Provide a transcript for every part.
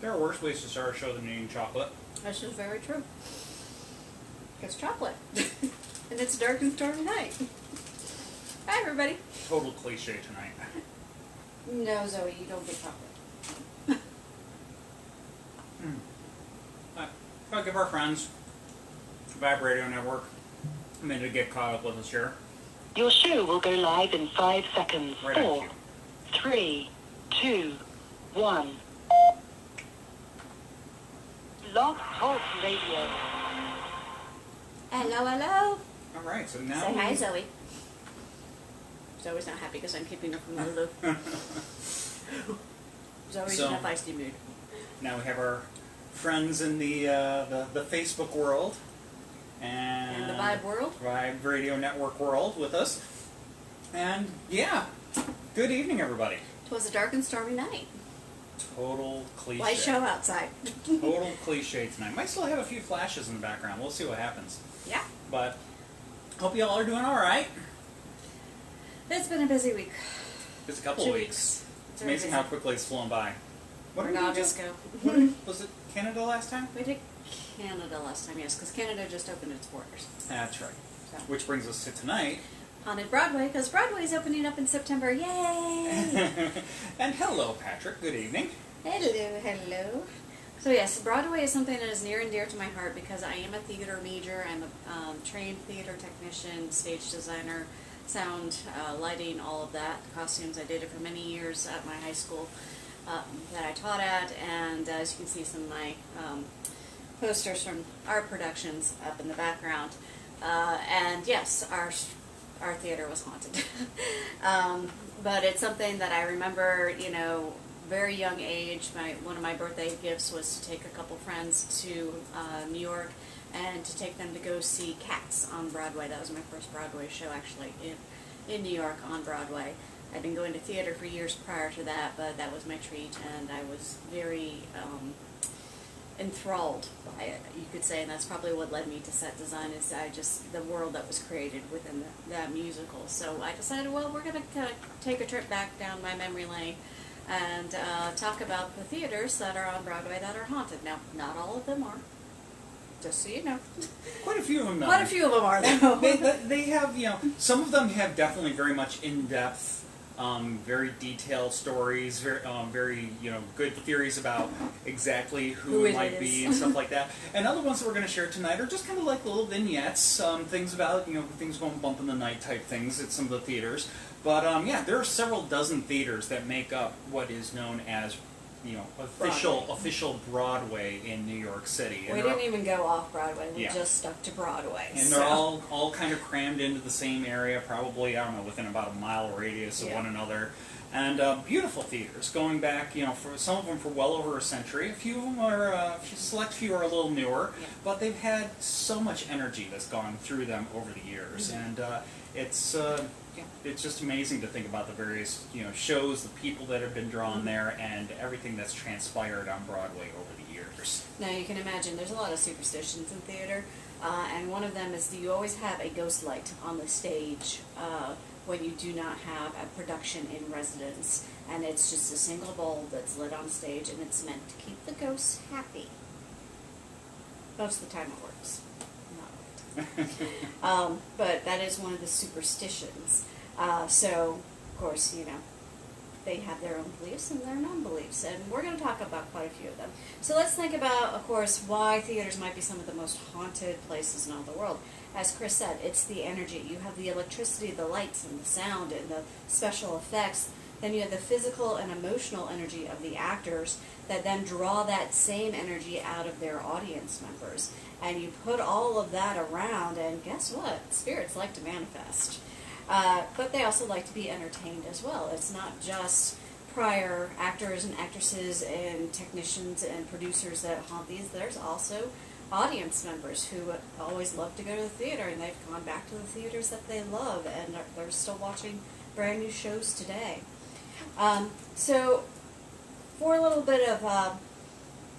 There are worse ways to start a show than eating chocolate. This is very true. It's chocolate. And it's a dark and stormy night. Hi, everybody. Total cliche tonight. No, Zoe, you don't get chocolate. I'll give our friends, Vibe Radio Network, a minute to get caught up with us here. Your show will go live in 5 seconds. Right 4, 3, 2, 1. Blog Talk Radio. Hello, hello. All right, so now Say hi, Zoe. Zoe's not happy because I'm keeping her from Lulu. Zoe's in a feisty mood. Now we have our friends in the Facebook world and the Vibe world, Vibe Radio Network world with us. And yeah, good evening, everybody. It was a dark and stormy night. Total cliche. Light show outside. Total cliche tonight. Might still have a few flashes in the background. We'll see what happens. Yeah. But hope y'all are doing all right. It's been a busy week. It's a couple 2 of weeks. It's Very amazing busy. how quickly it's flown by. What Where did did we do? August go? Was it Canada last time? We did Canada last time, yes, because Canada just opened its borders. That's right. So. Which brings us to tonight. Haunted Broadway, because Broadway's opening up in September. Yay! And hello, Patrick. Good evening. Hello, hello. So yes, Broadway is something that is near and dear to my heart because I am a theater major. I'm a trained theater technician, stage designer, sound, lighting, all of that. Costumes, I did it for many years at my high school that I taught at, and as you can see some of my posters from our productions up in the background. And yes, our theater was haunted. But it's something that I remember, you know, very young age. One of my birthday gifts was to take a couple friends to New York and to take them to go see Cats on Broadway. That was my first Broadway show, actually, in New York on Broadway. I'd been going to theater for years prior to that, but that was my treat, and I was very enthralled by it, you could say, and that's probably what led me to set design, is the world that was created within that musical. So I decided, well, we're going to take a trip back down my memory lane and talk about the theaters that are on Broadway that are haunted. Now, not all of them are, just so you know. Quite a few of them. Quite a few of them are, though. They have, you know, some of them have definitely very much in-depth, very detailed stories, very, you know, good theories about exactly who it might be and stuff like that. And other ones that we're going to share tonight are just kind of like little vignettes, things about, you know, things going bump in the night type things at some of the theaters. But yeah, there are several dozen theaters that make up what is known as, you know, official Broadway in New York City. And we didn't even go off Broadway. We Yeah. just stuck to Broadway. And they're all kind of crammed into the same area, probably, I don't know, within about a mile radius of one another. And beautiful theaters, going back, you know, for some of them for well over a century. A few of them are, a select few are a little newer, but they've had so much energy that's gone through them over the years. And it's just amazing to think about the various, you know, shows, the people that have been drawn there, and everything that's transpired on Broadway over the years. Now you can imagine there's a lot of superstitions in theater, and one of them is you always have a ghost light on the stage when you do not have a production in residence, and it's just a single bulb that's lit on stage, and it's meant to keep the ghosts happy. Most of the time it works. But that is one of the superstitions. So, of course, you know, they have their own beliefs and their non-beliefs, and we're going to talk about quite a few of them. So let's think about, of course, why theaters might be some of the most haunted places in all the world. As Chris said, it's the energy. You have the electricity, the lights, and the sound, and the special effects. Then you have the physical and emotional energy of the actors that then draw that same energy out of their audience members. And you put all of that around, and guess what? Spirits like to manifest. But they also like to be entertained as well. It's not just prior actors and actresses and technicians and producers that haunt these. There's also audience members who always love to go to the theater, and they've gone back to the theaters that they love, and they're still watching brand new shows today. So for a little bit of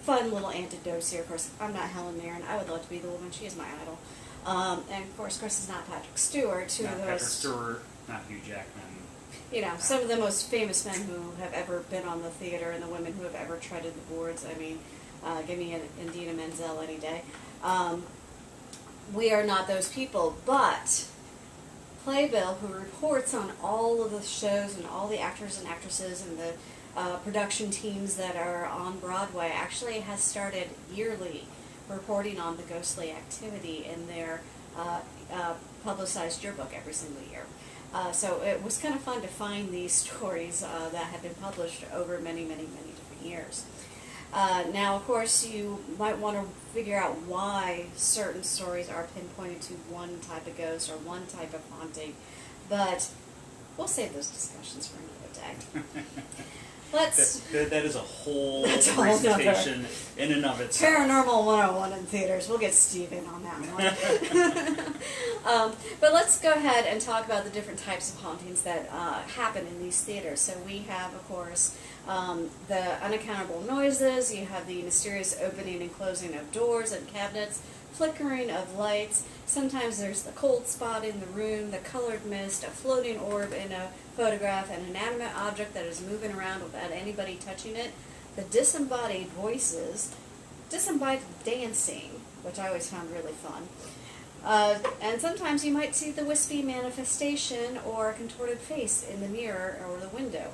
fun little anecdotes here, of course, I'm not Helen Mirren. I would love to be the woman. She is my idol. And of course, Chris is not Patrick Stewart. Not Patrick Stewart, not Hugh Jackman. You know, some of the most famous men who have ever been on the theater and the women who have ever treaded the boards. I mean, give me an Idina Menzel any day. We are not those people, but Playbill, who reports on all of the shows and all the actors and actresses and the production teams that are on Broadway, actually has started yearly reporting on the ghostly activity in their publicized yearbook every single year. So it was kind of fun to find these stories that have been published over many, many, many different years. Now, of course, you might want to figure out why certain stories are pinpointed to one type of ghost or one type of haunting, but we'll save those discussions for another day. That is a whole That's a whole presentation in and of itself. Paranormal 101 in theaters. We'll get Steve in on that one. But let's go ahead and talk about the different types of hauntings that happen in these theaters. So we have, of course, the unaccountable noises. You have the mysterious opening and closing of doors and cabinets, flickering of lights. Sometimes there's the cold spot in the room, the colored mist, a floating orb in a photograph, an inanimate object that is moving around without anybody touching it, the disembodied voices, disembodied dancing, which I always found really fun. And sometimes you might see the wispy manifestation or a contorted face in the mirror or the window.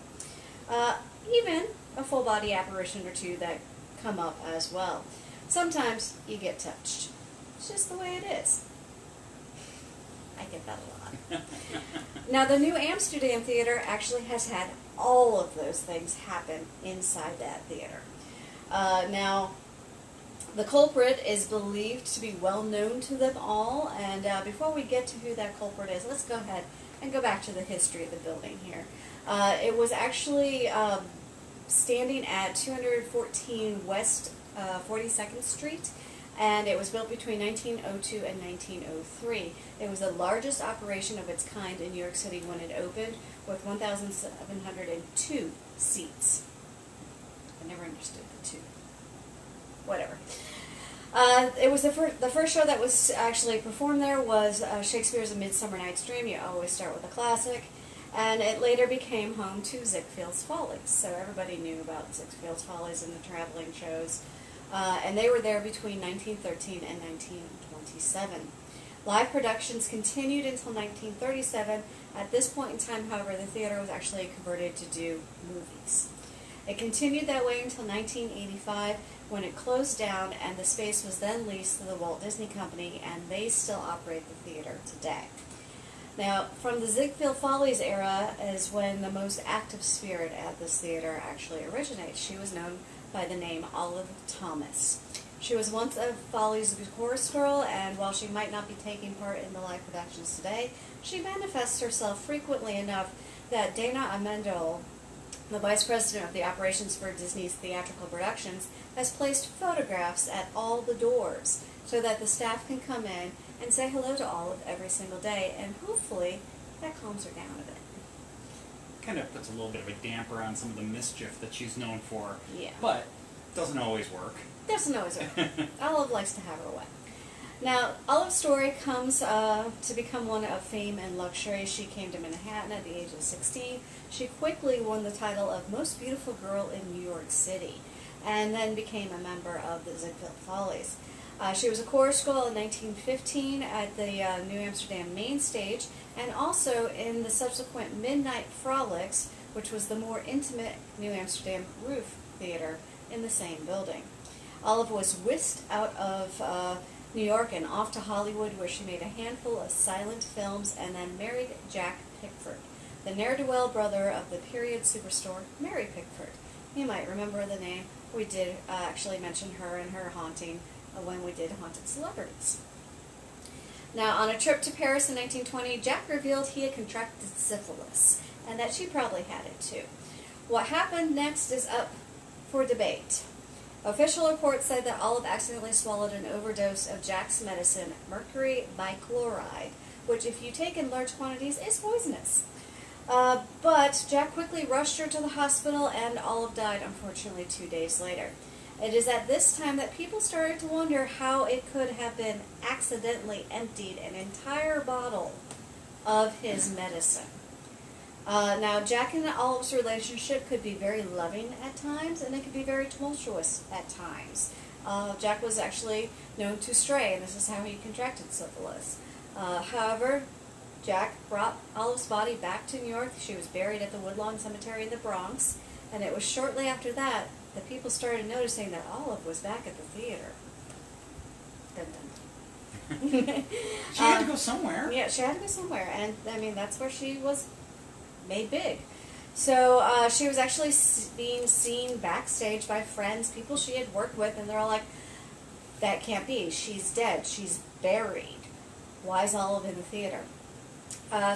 Even a full body apparition or two that come up as well. Sometimes you get touched. It's just the way it is. I get that a lot. Now, the New Amsterdam Theater actually has had all of those things happen inside that theater. Now, the culprit is believed to be well known to them all, and before we get to who that culprit is, let's go ahead and go back to the history of the building here. It was actually standing at 214 West 42nd Street, and it was built between 1902 and 1903. It was the largest operation of its kind in New York City when it opened, with 1,702 seats. I never understood the two. Whatever. It was the first show that was actually performed there was Shakespeare's A Midsummer Night's Dream. You always start with a classic. And it later became home to Ziegfeld's Follies. So everybody knew about Ziegfeld's Follies and the traveling shows. And they were there between 1913 and 1927. Live productions continued until 1937. At this point in time, however, the theater was actually converted to do movies. It continued that way until 1985, when it closed down, and the space was then leased to the Walt Disney Company, and they still operate the theater today. Now, from the Ziegfeld Follies era is when the most active spirit at this theater actually originates. She was known by the name Olive Thomas. She was once a Follies chorus girl, and while she might not be taking part in the live productions today, she manifests herself frequently enough that Dana Amendel, the vice president of the operations for Disney's theatrical productions, has placed photographs at all the doors so that the staff can come in and say hello to Olive every single day, and hopefully that calms her down a bit. Kind of puts a little bit of a damper on some of the mischief that she's known for. Yeah. But doesn't always work. Doesn't always work. Olive likes to have her way. Now, Olive's story comes to become one of fame and luxury. She came to Manhattan at the age of 16. She quickly won the title of Most Beautiful Girl in New York City, and then became a member of the Ziegfeld Follies. She was a chorus girl in 1915 at the New Amsterdam main stage, and also in the subsequent Midnight Frolics, which was the more intimate New Amsterdam Roof Theater in the same building. Olive was whisked out of New York and off to Hollywood, where she made a handful of silent films and then married Jack Pickford, the ne'er-do-well brother of the period superstar Mary Pickford. You might remember the name. We did actually mention her and her haunting when we did Haunted Celebrities. Now, on a trip to Paris in 1920, Jack revealed he had contracted syphilis, and that she probably had it too. What happened next is up for debate. Official reports say that Olive accidentally swallowed an overdose of Jack's medicine, mercury bichloride, which, if you take in large quantities, is poisonous. But Jack quickly rushed her to the hospital, and Olive died, unfortunately, 2 days later. It is at this time that people started to wonder how it could have been accidentally emptied an entire bottle of his medicine. Now, Jack and Olive's relationship could be very loving at times, and it could be very tumultuous at times. Jack was actually known to stray, and this is how he contracted syphilis. However, Jack brought Olive's body back to New York. She was buried at the Woodlawn Cemetery in the Bronx, and it was shortly after that that people started noticing that Olive was back at the theater. Dun, dun. She had to go somewhere. Yeah, she had to go somewhere, and I mean that's where she was made big. So she was actually being seen backstage by friends, people she had worked with, and they're all like, "That can't be. She's dead. She's buried. Why is Olive in the theater?"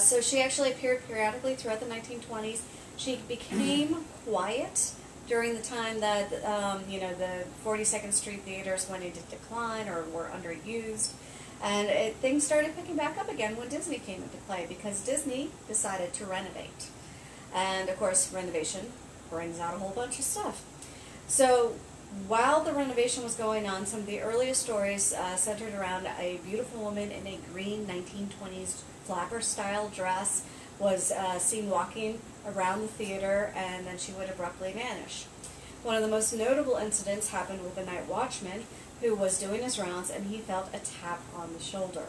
So she actually appeared periodically throughout the 1920s. She became quiet during the time that the 42nd Street theaters went into decline or were underused. And things started picking back up again when Disney came into play, because Disney decided to renovate. And of course, renovation brings out a whole bunch of stuff. So while the renovation was going on, some of the earliest stories centered around a beautiful woman in a green 1920s flapper-style dress was seen walking around the theater, and then she would abruptly vanish. One of the most notable incidents happened with a night watchman who was doing his rounds, and he felt a tap on the shoulder.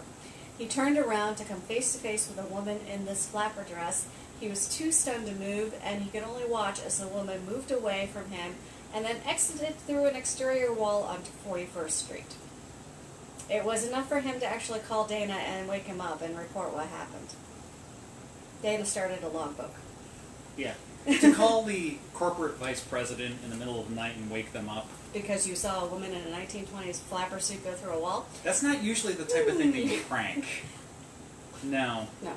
He turned around to come face to face with a woman in this flapper dress. He was too stunned to move, and he could only watch as the woman moved away from him and then exited through an exterior wall onto 41st Street. It was enough for him to actually call Dana and wake him up and report what happened. Dana started a logbook. Yeah. To call the corporate vice president in the middle of the night and wake them up. Because you saw a woman in a 1920s flapper suit go through a wall? That's not usually the type of thing that you prank. No. No.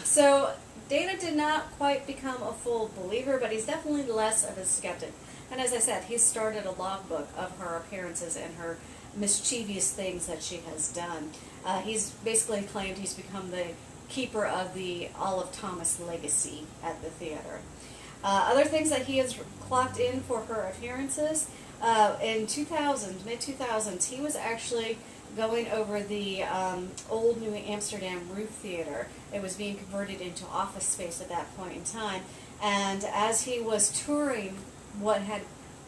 So Dana did not quite become a full believer, but he's definitely less of a skeptic. And as I said, he started a logbook of her appearances and her mischievous things that she has done. He's basically claimed he's become the keeper of the Olive Thomas legacy at the theater. Other things that he has clocked in for her appearances, in 2000, mid-2000s, he was actually going over the old New Amsterdam Roof Theater. It was being converted into office space at that point in time, and as he was touring what had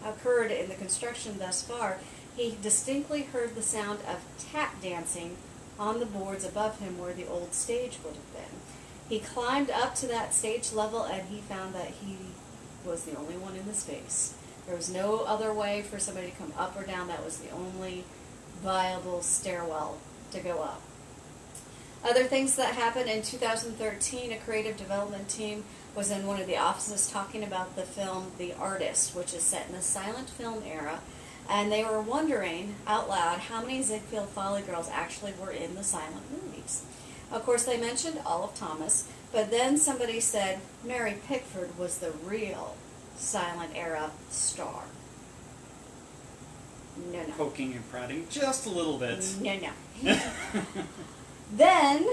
occurred in the construction thus far, he distinctly heard the sound of tap dancing on the boards above him where the old stage would have been. He climbed up to that stage level, and he found that he was the only one in the space. There was no other way for somebody to come up or down. That was the only viable stairwell to go up. Other things that happened in 2013, a creative development team was in one of the offices talking about the film The Artist, which is set in the silent film era, and they were wondering out loud how many Ziegfeld Folly girls actually were in the silent movies. Of course, they mentioned Olive Thomas, but then somebody said Mary Pickford was the real silent era star. No. Poking and prodding just a little bit. No. Then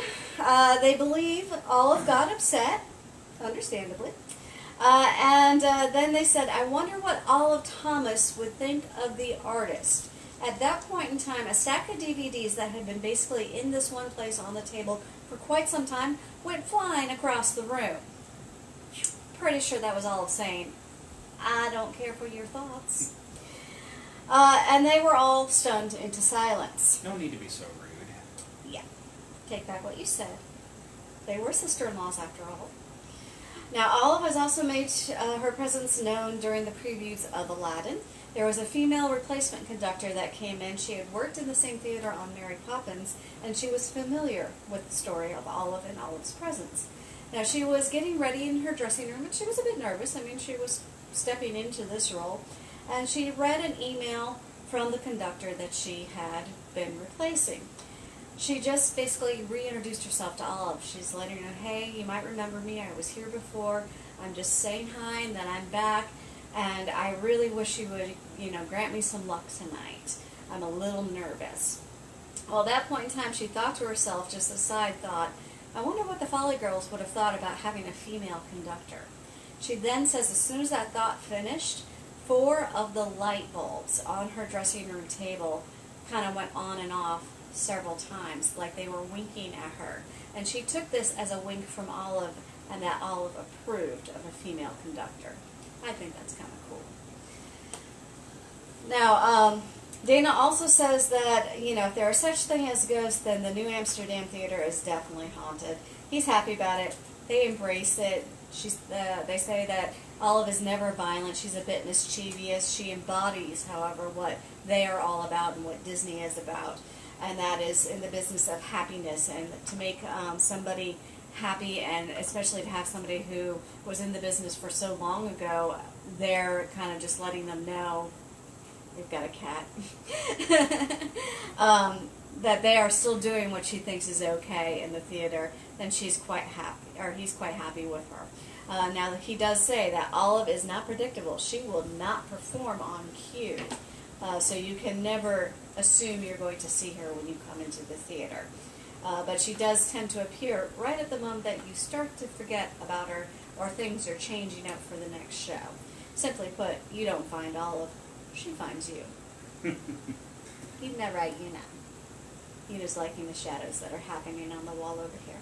they believe Olive got upset, understandably, and then they said, "I wonder what Olive Thomas would think of The Artist." At that point in time, a stack of DVDs that had been basically in this one place on the table for quite some time went flying across the room. Pretty sure that was Olive saying, "I don't care for your thoughts." And they were all stunned into silence. No need to be so rude. Yeah. Take back what you said. They were sister-in-laws after all. Now, Olive has also made her presence known during the previews of Aladdin. There was a female replacement conductor that came in. She had worked in the same theater on Mary Poppins, and she was familiar with the story of Olive and Olive's presence. Now, she was getting ready in her dressing room, and she was a bit nervous. I mean, she was stepping into this role, and she read an email from the conductor that she had been replacing. She just basically reintroduced herself to Olive. She's letting her know, "Hey, you might remember me. I was here before. I'm just saying hi and that I'm back. And I really wish you would, grant me some luck tonight. I'm a little nervous." Well, at that point in time, she thought to herself, just a side thought, "I wonder what the Folly Girls would have thought about having a female conductor." She then says as soon as that thought finished, 4 of the light bulbs on her dressing room table kind of went on and off several times, like they were winking at her. And she took this as a wink from Olive and that Olive approved of a female conductor. I think that's kind of cool. Now, Dana also says that, you know, if there are such thing as ghosts, then the New Amsterdam Theater is definitely haunted. He's happy about it. They embrace it. They say that Olive is never violent. She's a bit mischievous. She embodies, however, what they are all about and what Disney is about, and that is in the business of happiness, and to make somebody happy, and especially to have somebody who was in the business for so long ago, they're kind of just letting them know, we've got a cat, that they are still doing what she thinks is okay in the theater, then she's quite happy, or he's quite happy with her. Now, he does say that Olive is not predictable. She will not perform on cue. So you can never assume you're going to see her when you come into the theater. But she does tend to appear right at the moment that you start to forget about her, or things are changing up for the next show. Simply put, you don't find Olive, she finds you. Isn't that right, Una? Una's liking the shadows that are happening on the wall over here.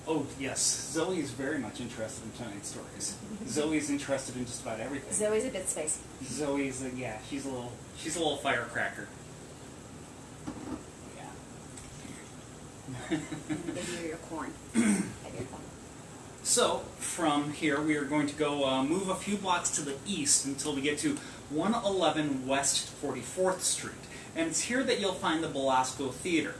Oh, yes. Zoe is very much interested in tonight's stories. Zoe's interested in just about everything. Zoe's a bit spacey. Zoe's, yeah, she's a little firecracker. Yeah. Give you your corn. Have your thumb. So, from here, we are going to go move a few blocks to the east until we get to 111 West 44th Street. And it's here that you'll find the Belasco Theater.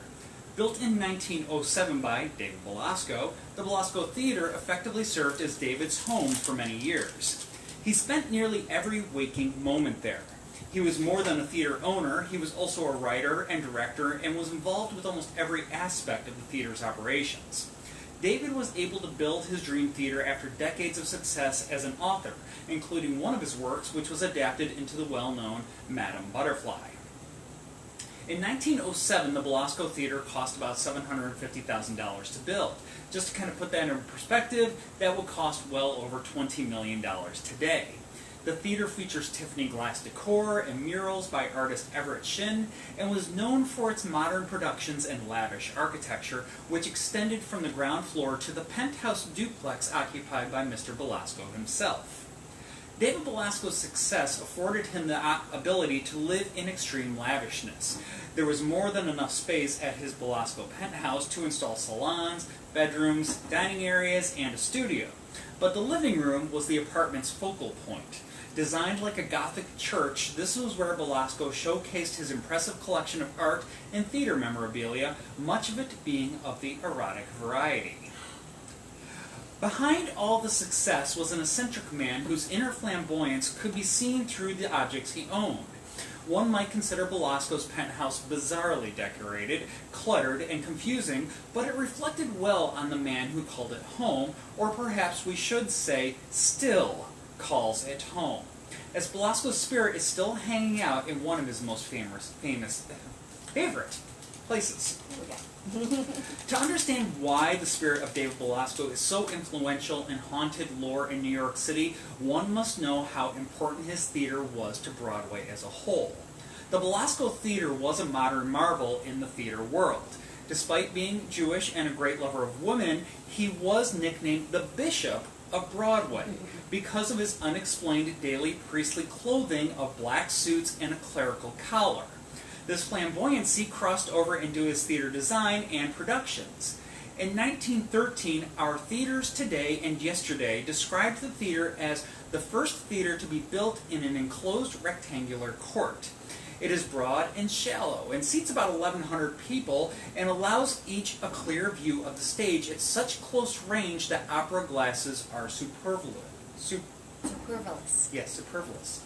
Built in 1907 by David Belasco, the Belasco Theater effectively served as David's home for many years. He spent nearly every waking moment there. He was more than a theater owner, he was also a writer and director and was involved with almost every aspect of the theater's operations. David was able to build his dream theater after decades of success as an author, including one of his works which was adapted into the well-known Madame Butterfly. In 1907, the Belasco Theater cost about $750,000 to build. Just to kind of put that in perspective, that would cost well over $20 million today. The theater features Tiffany glass decor and murals by artist Everett Shinn, and was known for its modern productions and lavish architecture, which extended from the ground floor to the penthouse duplex occupied by Mr. Belasco himself. David Belasco's success afforded him the ability to live in extreme lavishness. There was more than enough space at his Belasco penthouse to install salons, bedrooms, dining areas, and a studio. But the living room was the apartment's focal point. Designed like a Gothic church, this was where Belasco showcased his impressive collection of art and theater memorabilia, much of it being of the erotic variety. Behind all the success was an eccentric man whose inner flamboyance could be seen through the objects he owned. One might consider Belasco's penthouse bizarrely decorated, cluttered, and confusing, but it reflected well on the man who called it home, or perhaps we should say, still calls it home, as Belasco's spirit is still hanging out in one of his most favorite places. Here we go. To understand why the spirit of David Belasco is so influential in haunted lore in New York City, one must know how important his theater was to Broadway as a whole. The Belasco Theater was a modern marvel in the theater world. Despite being Jewish and a great lover of women, he was nicknamed the Bishop of Broadway because of his unexplained daily priestly clothing of black suits and a clerical collar. This flamboyancy crossed over into his theater design and productions. In 1913, Our Theaters Today and Yesterday described the theater as the first theater to be built in an enclosed rectangular court. It is broad and shallow and seats about 1,100 people and allows each a clear view of the stage at such close range that opera glasses are superfluous. Superfluous. Yes, superfluous.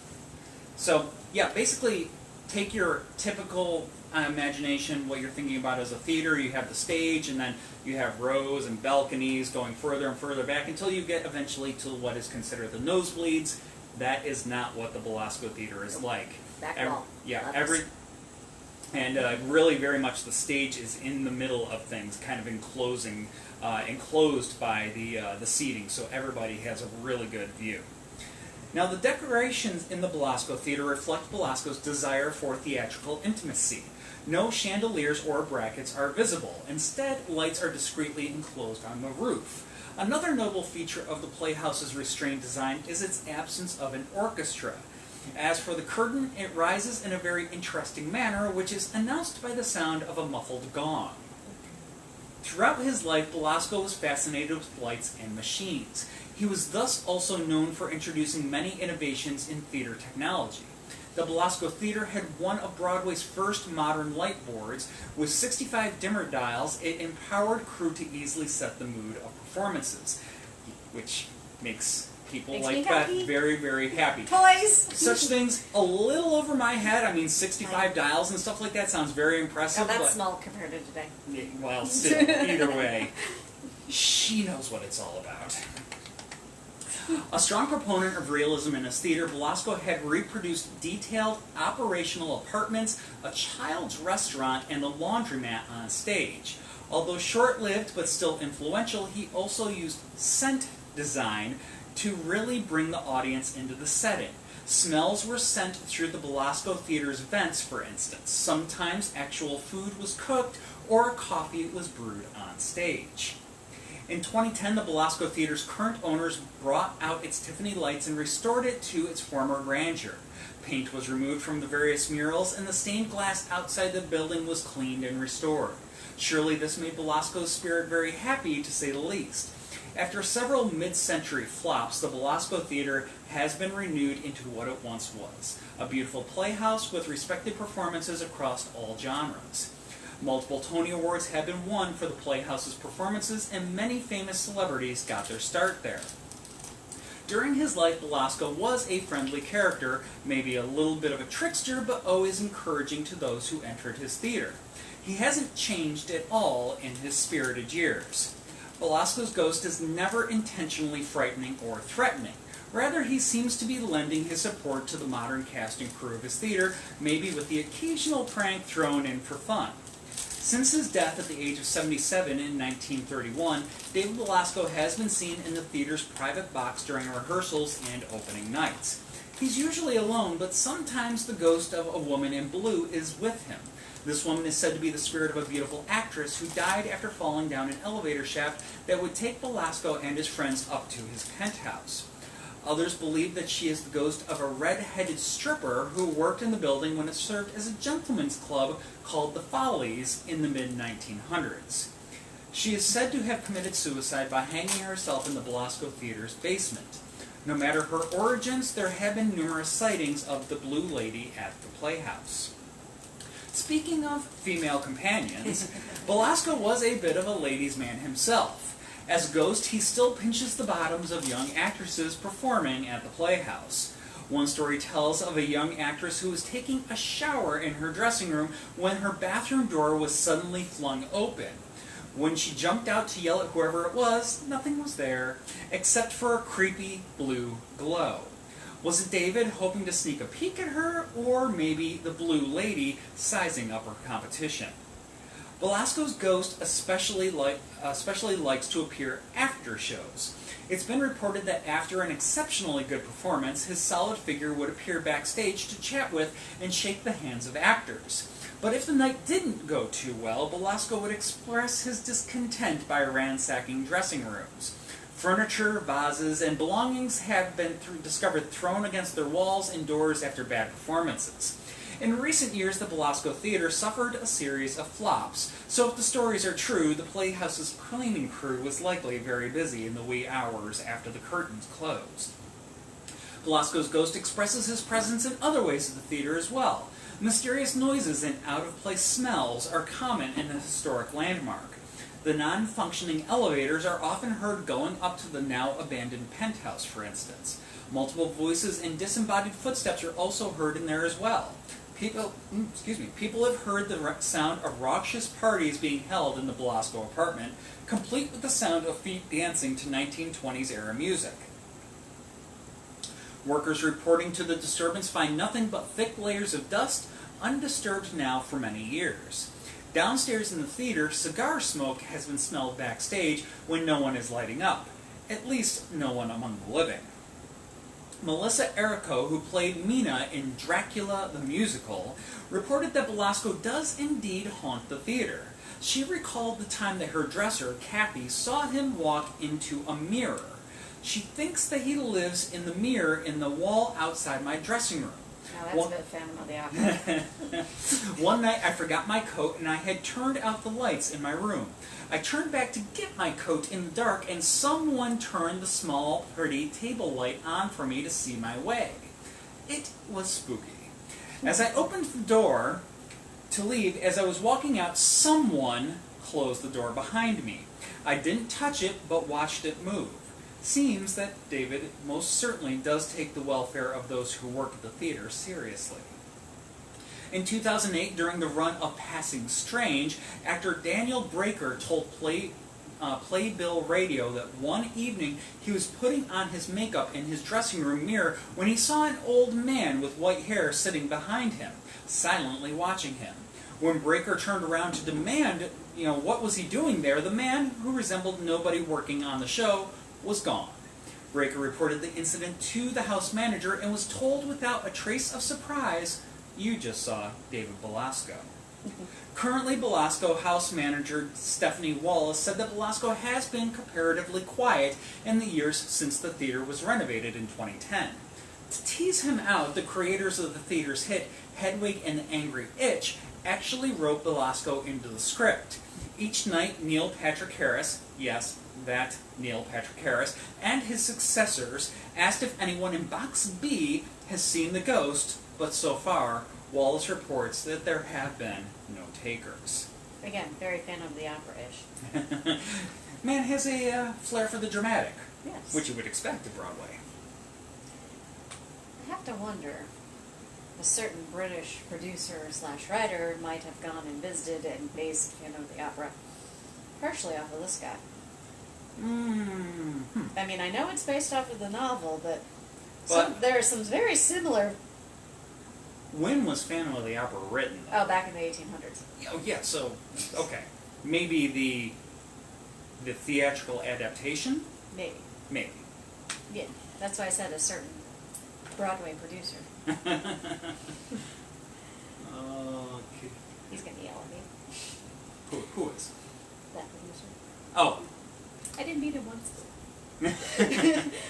So, yeah, basically, take your typical imagination, what you're thinking about as a theater. You have the stage, and then you have rows and balconies going further and further back until you get eventually to what is considered the nosebleeds. That is not what the Belasco Theater is like. Back wall. Really very much the stage is in the middle of things, kind of enclosed by the seating, so everybody has a really good view. Now, the decorations in the Belasco Theater reflect Belasco's desire for theatrical intimacy. No chandeliers or brackets are visible. Instead, lights are discreetly enclosed on the roof. Another notable feature of the Playhouse's restrained design is its absence of an orchestra. As for the curtain, it rises in a very interesting manner, which is announced by the sound of a muffled gong. Throughout his life, Belasco was fascinated with lights and machines. He was thus also known for introducing many innovations in theater technology. The Belasco Theater had one of Broadway's first modern light boards. With 65 dimmer dials, it empowered crew to easily set the mood of performances, which makes people like Beth very, very happy. Toys! Such things a little over my head. I mean, 65 dials and stuff like that sounds very impressive. Oh, that's but, small compared to today. well, still, either way, she knows what it's all about. A strong proponent of realism in his theater, Belasco had reproduced detailed operational apartments, a child's restaurant, and a laundromat on stage. Although short-lived but still influential, he also used scent design to really bring the audience into the setting. Smells were sent through the Belasco Theater's vents, for instance. Sometimes actual food was cooked or coffee was brewed on stage. In 2010, the Belasco Theater's current owners brought out its Tiffany lights and restored it to its former grandeur. Paint was removed from the various murals, and the stained glass outside the building was cleaned and restored. Surely this made Belasco's spirit very happy, to say the least. After several mid-century flops, the Belasco Theater has been renewed into what it once was, a beautiful playhouse with respected performances across all genres. Multiple Tony Awards have been won for the Playhouse's performances, and many famous celebrities got their start there. During his life, Belasco was a friendly character, maybe a little bit of a trickster, but always encouraging to those who entered his theater. He hasn't changed at all in his spirited years. Belasco's ghost is never intentionally frightening or threatening. Rather, he seems to be lending his support to the modern cast and crew of his theater, maybe with the occasional prank thrown in for fun. Since his death at the age of 77 in 1931, David Belasco has been seen in the theater's private box during rehearsals and opening nights. He's usually alone, but sometimes the ghost of a woman in blue is with him. This woman is said to be the spirit of a beautiful actress who died after falling down an elevator shaft that would take Belasco and his friends up to his penthouse. Others believe that she is the ghost of a red-headed stripper who worked in the building when it served as a gentleman's club called the Follies in the mid-1900s. She is said to have committed suicide by hanging herself in the Belasco Theater's basement. No matter her origins, there have been numerous sightings of the Blue Lady at the Playhouse. Speaking of female companions, Belasco was a bit of a ladies' man himself. As Ghost, he still pinches the bottoms of young actresses performing at the Playhouse. One story tells of a young actress who was taking a shower in her dressing room when her bathroom door was suddenly flung open. When she jumped out to yell at whoever it was, nothing was there, except for a creepy blue glow. Was it David hoping to sneak a peek at her, or maybe the Blue Lady sizing up her competition? Belasco's ghost especially likes to appear after shows. It's been reported that after an exceptionally good performance, his solid figure would appear backstage to chat with and shake the hands of actors. But if the night didn't go too well, Belasco would express his discontent by ransacking dressing rooms. Furniture, vases, and belongings have been discovered thrown against their walls and doors after bad performances. In recent years, the Belasco Theater suffered a series of flops, so if the stories are true, the Playhouse's cleaning crew was likely very busy in the wee hours after the curtains closed. Belasco's ghost expresses his presence in other ways at the theater as well. Mysterious noises and out-of-place smells are common in the historic landmark. The non-functioning elevators are often heard going up to the now-abandoned penthouse, for instance. Multiple voices and disembodied footsteps are also heard in there as well. People have heard the sound of raucous parties being held in the Belasco apartment, complete with the sound of feet dancing to 1920s era music. Workers reporting to the disturbance find nothing but thick layers of dust, undisturbed now for many years. Downstairs in the theater, cigar smoke has been smelled backstage when no one is lighting up. At least, no one among the living. Melissa Errico, who played Mina in Dracula the Musical, reported that Belasco does indeed haunt the theater. She recalled the time that her dresser, Kathy, saw him walk into a mirror. She thinks that he lives in the mirror in the wall outside my dressing room. Now that's a bit Phantom of the Opera. One night I forgot my coat and I had turned out the lights in my room. I turned back to get my coat in the dark and someone turned the small, pretty table light on for me to see my way. It was spooky. As I opened the door to leave, as I was walking out, someone closed the door behind me. I didn't touch it, but watched it move. Seems that David most certainly does take the welfare of those who work at the theater seriously. In 2008, during the run of Passing Strange, actor Daniel Breaker told Playbill Radio that one evening he was putting on his makeup in his dressing room mirror when he saw an old man with white hair sitting behind him, silently watching him. When Breaker turned around to demand, what was he doing there, the man, who resembled nobody working on the show, was gone. Breaker reported the incident to the house manager and was told without a trace of surprise, "You just saw David Belasco." Currently, Belasco house manager Stephanie Wallace said that Belasco has been comparatively quiet in the years since the theater was renovated in 2010. To tease him out, the creators of the theater's hit Hedwig and the Angry Itch actually wrote Belasco into the script. Each night, Neil Patrick Harris, yes, that Neil Patrick Harris, and his successors asked if anyone in Box B has seen the ghost, but so far, Wallace reports that there have been no takers. Again, very Phantom of the Opera-ish. Man has a flair for the dramatic, Yes. which you would expect at Broadway. I have to wonder, a certain British producer/writer might have gone and visited and based Phantom of the Opera partially off of this guy. I mean, I know it's based off of the novel, but there are some very similar. When was Phantom of the Opera written, though? Oh, back in the 1800s. Oh, yeah, so, okay. Maybe the theatrical adaptation? Maybe. Maybe. Yeah, that's why I said a certain Broadway producer. Okay. He's gonna yell at me. Who is? That producer. Oh. I didn't meet him once.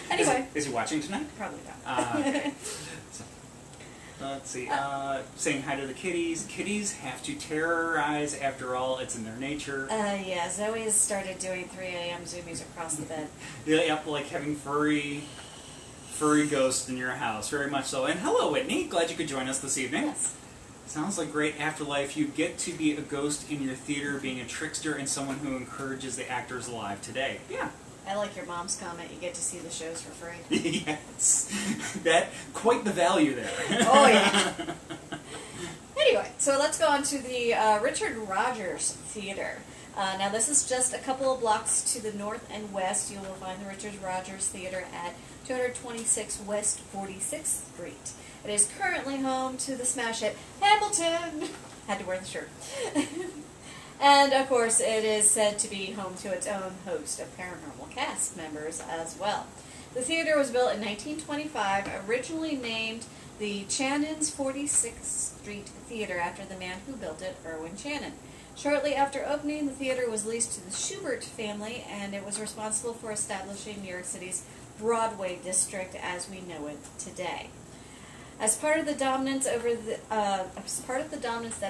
Anyway. Is he watching tonight? Probably not. Okay. So, let's see. Saying hi to the kitties. Kitties have to terrorize. After all, it's in their nature. Yeah, Zoe has started doing 3 a.m. zoomies across the bed. Yep, like having furry ghosts in your house. Very much so. And hello, Whitney. Glad you could join us this evening. Yes. Sounds like great afterlife. You get to be a ghost in your theater, being a trickster and someone who encourages the actors alive today. Yeah. I like your mom's comment. You get to see the shows for free. Yes. That, quite the value there. Oh, yeah. Anyway, so let's go on to the Richard Rodgers Theater. Now, this is just a couple of blocks to the north and west. You will find the Richard Rodgers Theater at 226 West 46th Street. It is currently home to the smash hit Hamilton. Had to wear the shirt. And, of course, it is said to be home to its own host of paranormal cast members as well. The theater was built in 1925, originally named the Channon's 46th Street Theater after the man who built it, Irwin Channon. Shortly after opening, the theater was leased to the Schubert family, and it was responsible for establishing New York City's Broadway district as we know it today. As part of the dominance that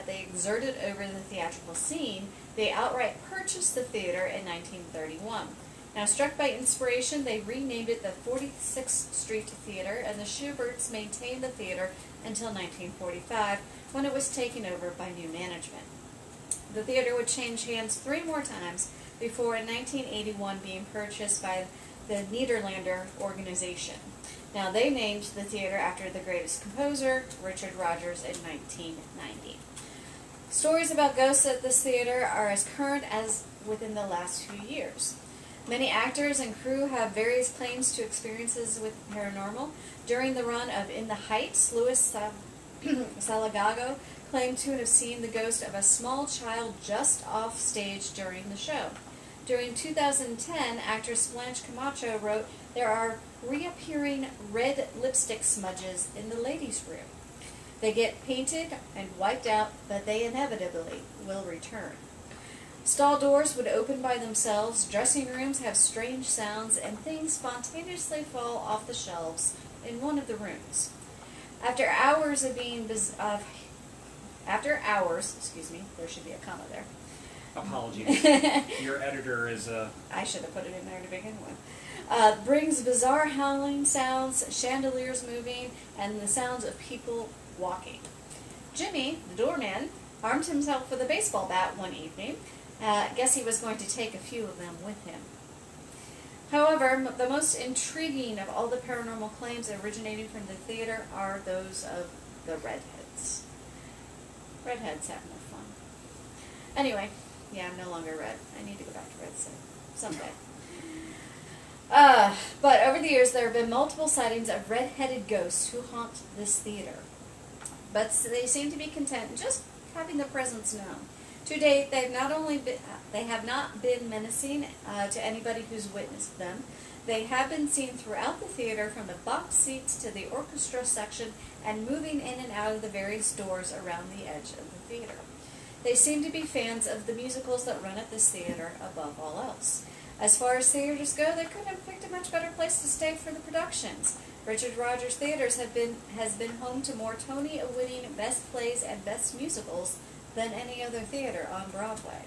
they exerted over the theatrical scene, they outright purchased the theater in 1931. Now, struck by inspiration, they renamed it the 46th Street Theater, and the Schuberts maintained the theater until 1945, when it was taken over by new management. The theater would change hands 3 more times before in 1981 being purchased by the Nederlander organization. Now, they named the theater after the greatest composer, Richard Rodgers, in 1990. Stories about ghosts at this theater are as current as within the last few years. Many actors and crew have various claims to experiences with paranormal. During the run of In the Heights, Louis Salgado claimed to have seen the ghost of a small child just off stage during the show. During 2010, actress Blanche Camacho wrote, "There are reappearing red lipstick smudges in the ladies' room. They get painted and wiped out, but they inevitably will return." Stall doors would open by themselves, dressing rooms have strange sounds, and things spontaneously fall off the shelves in one of the rooms. After hours, there should be a comma there. Apologies. Your editor is I should have put it in there to begin with. Brings bizarre howling sounds, chandeliers moving, and the sounds of people walking. Jimmy, the doorman, armed himself with a baseball bat one evening. Guess he was going to take a few of them with him. However, the most intriguing of all the paranormal claims originating from the theater are those of the redheads. Redheads have more fun. Anyway, yeah, I'm no longer red. I need to go back to red someday. But over the years, there have been multiple sightings of red-headed ghosts who haunt this theater. But they seem to be content just having their presence known. To date, they have not been menacing to anybody who's witnessed them. They have been seen throughout the theater, from the box seats to the orchestra section, and moving in and out of the various doors around the edge of the theater. They seem to be fans of the musicals that run at this theater above all else. As far as theaters go, they couldn't have picked a much better place to stay for the productions. Richard Rodgers Theaters has been home to more Tony-winning best plays and best musicals than any other theater on Broadway.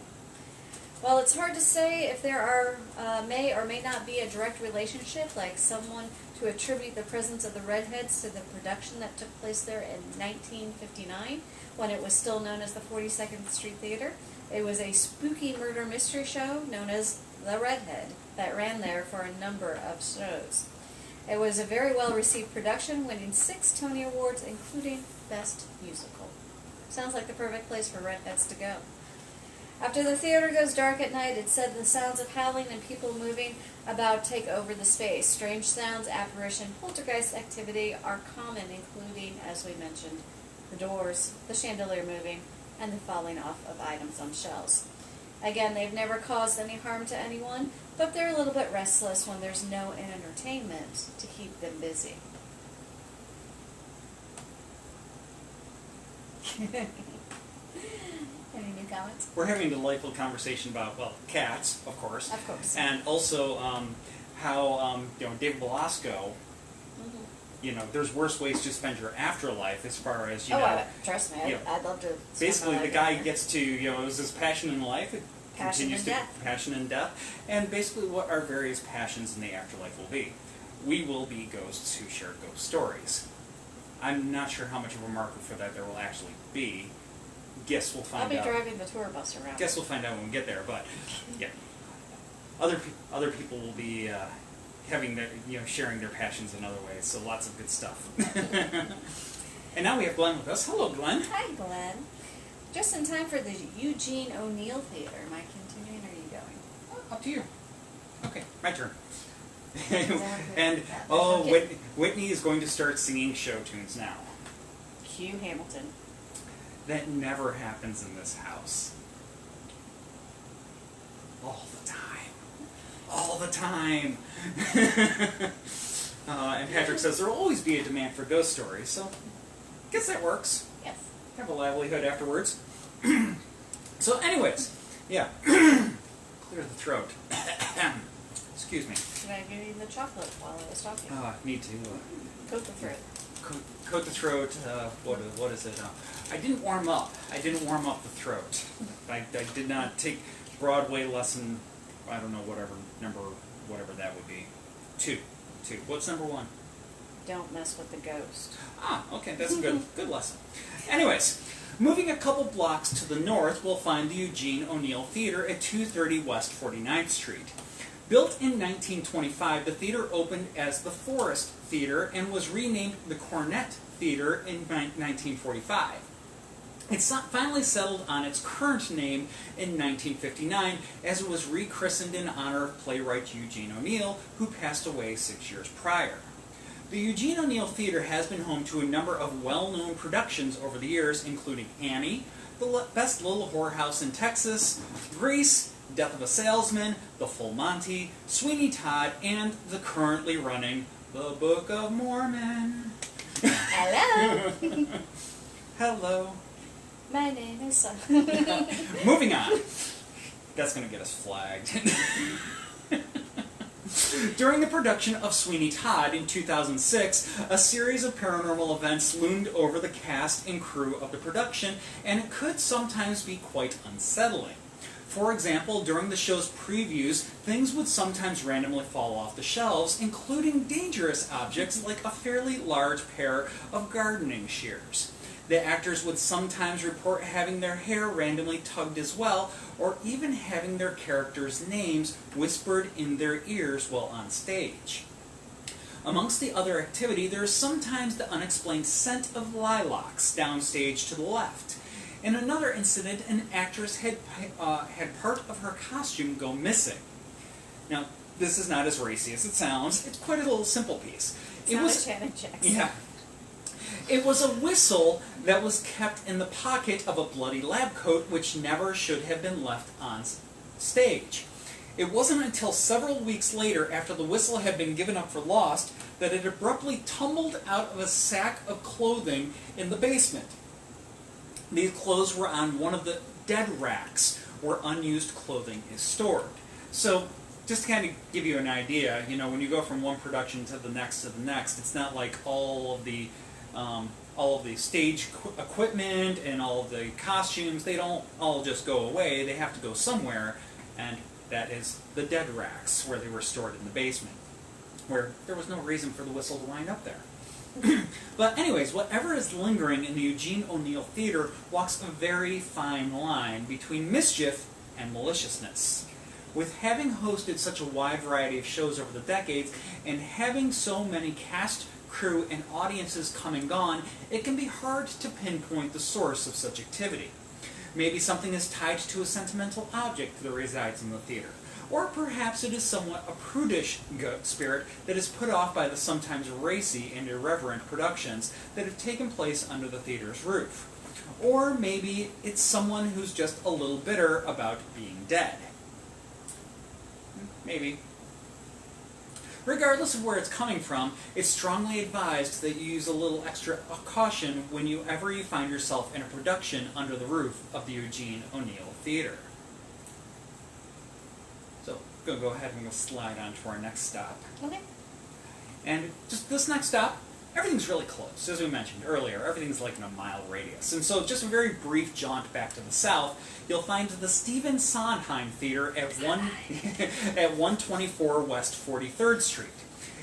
While it's hard to say if there may or may not be a direct relationship, like someone to attribute the presence of the redheads to the production that took place there in 1959, when it was still known as the 42nd Street Theater. It was a spooky murder mystery show known as The Redhead that ran there for a number of shows. It was a very well-received production, winning 6 Tony Awards, including Best Musical. Sounds like the perfect place for redheads to go. After the theater goes dark at night, it's said the sounds of howling and people moving about take over the space. Strange sounds, apparition, poltergeist activity are common, including, as we mentioned, the doors, the chandelier moving, and the falling off of items on shelves. Again, they've never caused any harm to anyone, but they're a little bit restless when there's no entertainment to keep them busy. Any new comments? We're having a delightful conversation about, well, cats, of course. Of course. And also how, David Belasco, there's worse ways to spend your afterlife as far as, trust me, I'd love to. Basically, the guy gets to, it was his passion in life. It Passion continues and to death. passion and death. And basically what our various passions in the afterlife will be. We will be ghosts who share ghost stories. I'm not sure how much of a marker for that there will actually be. Guess we'll find out. I'll be driving the tour bus around. Guess we'll find out when we get there, but yeah. Other people will be having their, sharing their passions in other ways, so lots of good stuff. And now we have Glenn with us. Hello, Glenn. Hi, Glenn. Just in time for the Eugene O'Neill Theater. Am I continuing or are you going? Up to you. Okay, my turn. Exactly. And, Okay. Whitney is going to start singing show tunes now. Hugh Hamilton. That never happens in this house. All the time. All the time. And Patrick says there will always be a demand for ghost stories, so I guess that works. Yes. Have a livelihood afterwards. So anyways, yeah. Clear the throat. Excuse me. Should I give you the chocolate while I was talking? Need to Coat the throat. coat the throat. What is it? I didn't warm up. I didn't warm up the throat. I did not take Broadway lesson. I don't know whatever that would be. Two. What's number 1? Don't mess with the ghost. Okay, that's a good lesson. Anyways, moving a couple blocks to the north, we'll find the Eugene O'Neill Theater at 230 West 49th Street. Built in 1925, the theater opened as the Forest Theater and was renamed the Cornet Theater in 1945. It finally settled on its current name in 1959 as it was rechristened in honor of playwright Eugene O'Neill, who passed away 6 years prior. The Eugene O'Neill Theater has been home to a number of well-known productions over the years, including Annie, The Best Little Whorehouse in Texas, Grease, Death of a Salesman, The Full Monty, Sweeney Todd, and the currently running The Book of Mormon. Hello. Hello. My name is Moving on. That's going to get us flagged. During the production of Sweeney Todd in 2006, a series of paranormal events loomed over the cast and crew of the production, and it could sometimes be quite unsettling. For example, during the show's previews, things would sometimes randomly fall off the shelves, including dangerous objects like a fairly large pair of gardening shears. The actors would sometimes report having their hair randomly tugged as well, or even having their characters' names whispered in their ears while on stage. Amongst the other activity, there is sometimes the unexplained scent of lilacs downstage to the left. In another incident, an actress had part of her costume go missing. Now, this is not as racy as it sounds. It's quite a little simple piece. It was Janet Jackson. Yeah. It was a whistle that was kept in the pocket of a bloody lab coat, which never should have been left on stage. It wasn't until several weeks later, after the whistle had been given up for lost, that it abruptly tumbled out of a sack of clothing in the basement. These clothes were on one of the dead racks where unused clothing is stored. So, just to kind of give you an idea, you know, when you go from one production to the next, it's not like all of the stage equipment and all of the costumes, they don't all just go away. They have to go somewhere, and that is the dead racks where they were stored in the basement, where there was no reason for the whistle to wind up there. But anyways, whatever is lingering in the Eugene O'Neill Theater walks a very fine line between mischief and maliciousness. With having hosted such a wide variety of shows over the decades, and having so many cast, crew, and audiences come and gone, it can be hard to pinpoint the source of such activity. Maybe something is tied to a sentimental object that resides in the theater. Or perhaps it is somewhat a prudish spirit that is put off by the sometimes racy and irreverent productions that have taken place under the theater's roof. Or maybe it's someone who's just a little bitter about being dead. Maybe. Regardless of where it's coming from, it's strongly advised that you use a little extra caution whenever you find yourself in a production under the roof of the Eugene O'Neill Theater. So, we're going to go ahead and we'll slide on to our next stop. Okay. And just this next stop, everything's really close. As we mentioned earlier, everything's like in a mile radius. And so just a very brief jaunt back to the south, you'll find the Stephen Sondheim Theater at 124 West 43rd Street.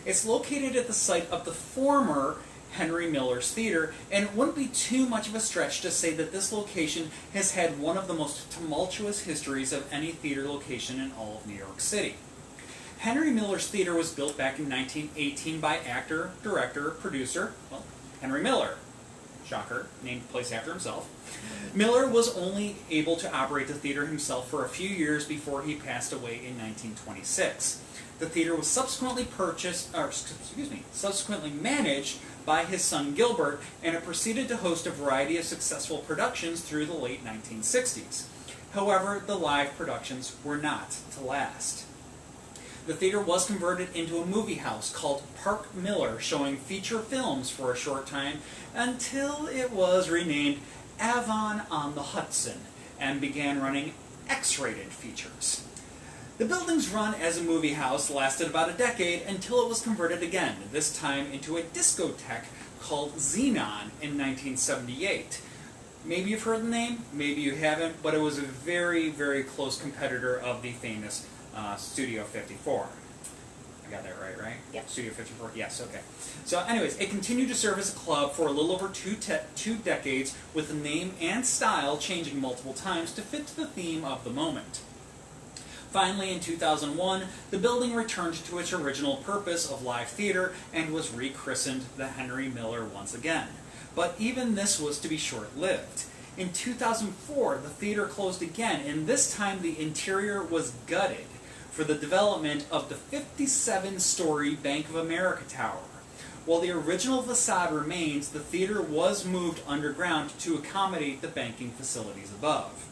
It's located at the site of the former Henry Miller's Theater, and it wouldn't be too much of a stretch to say that this location has had one of the most tumultuous histories of any theater location in all of New York City. Henry Miller's Theater was built back in 1918 by actor, director, producer, well, Henry Miller. Shocker, named the place after himself. Miller was only able to operate the theater himself for a few years before he passed away in 1926. The theater was subsequently managed by his son Gilbert, and it proceeded to host a variety of successful productions through the late 1960s. However, the live productions were not to last. The theater was converted into a movie house called Park Miller, showing feature films for a short time until it was renamed Avon on the Hudson and began running X-rated features. The building's run as a movie house lasted about a decade until it was converted again, this time into a discotheque called Xenon in 1978. Maybe you've heard the name, maybe you haven't, but it was a very, very close competitor of the famous Studio 54. I got that right? Yep. Studio 54, yes, okay. So anyways, it continued to serve as a club for a little over two decades, with the name and style changing multiple times to fit the theme of the moment. Finally, in 2001, the building returned to its original purpose of live theater and was rechristened the Henry Miller once again. But even this was to be short-lived. In 2004, the theater closed again, and this time the interior was gutted for the development of the 57-story Bank of America Tower. While the original facade remains, the theater was moved underground to accommodate the banking facilities above.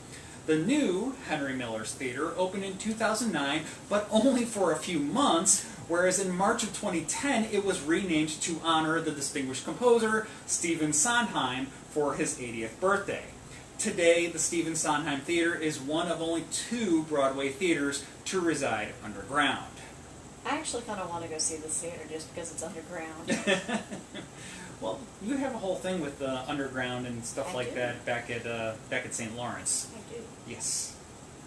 The new Henry Miller's Theater opened in 2009, but only for a few months, whereas in March of 2010 it was renamed to honor the distinguished composer Stephen Sondheim for his 80th birthday. Today, the Stephen Sondheim Theater is one of only 2 Broadway theaters to reside underground. I actually kind of want to go see this theater just because it's underground. Well, you have a whole thing with underground and stuff I like do. that back at St. Lawrence. I do. Yes.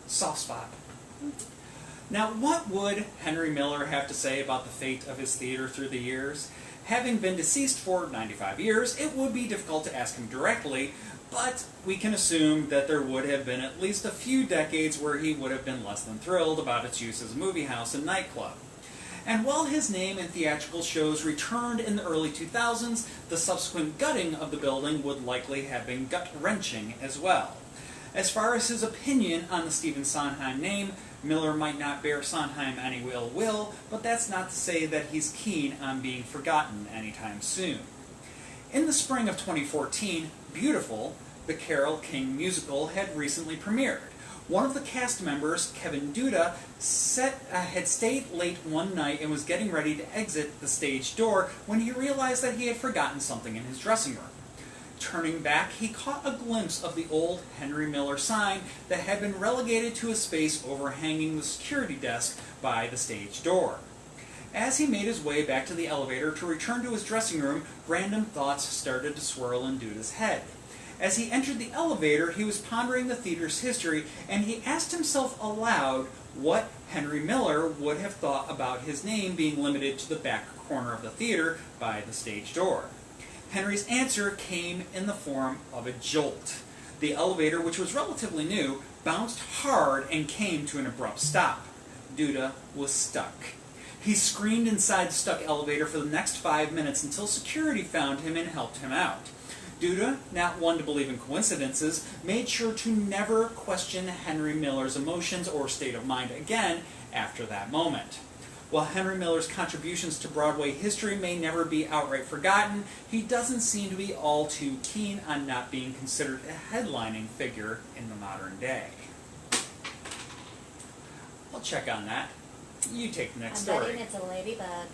Soft spot. Now, what would Henry Miller have to say about the fate of his theater through the years? Having been deceased for 95 years, it would be difficult to ask him directly, but we can assume that there would have been at least a few decades where he would have been less than thrilled about its use as a movie house and nightclub. And while his name in theatrical shows returned in the early 2000s, the subsequent gutting of the building would likely have been gut-wrenching as well. As far as his opinion on the Stephen Sondheim name, Miller might not bear Sondheim any ill will, but that's not to say that he's keen on being forgotten anytime soon. In the spring of 2014, Beautiful, the Carole King musical, had recently premiered. One of the cast members, Kevin Duda, had stayed late one night and was getting ready to exit the stage door when he realized that he had forgotten something in his dressing room. Turning back, he caught a glimpse of the old Henry Miller sign that had been relegated to a space overhanging the security desk by the stage door. As he made his way back to the elevator to return to his dressing room, random thoughts started to swirl in Duda's head. As he entered the elevator, he was pondering the theater's history, and he asked himself aloud what Henry Miller would have thought about his name being limited to the back corner of the theater by the stage door. Henry's answer came in the form of a jolt. The elevator, which was relatively new, bounced hard and came to an abrupt stop. Duda was stuck. He screamed inside the stuck elevator for the next 5 minutes until security found him and helped him out. Duda, not one to believe in coincidences, made sure to never question Henry Miller's emotions or state of mind again after that moment. While Henry Miller's contributions to Broadway history may never be outright forgotten, he doesn't seem to be all too keen on not being considered a headlining figure in the modern day. I'll check on that. You take the next I'm story. betting it's a ladybug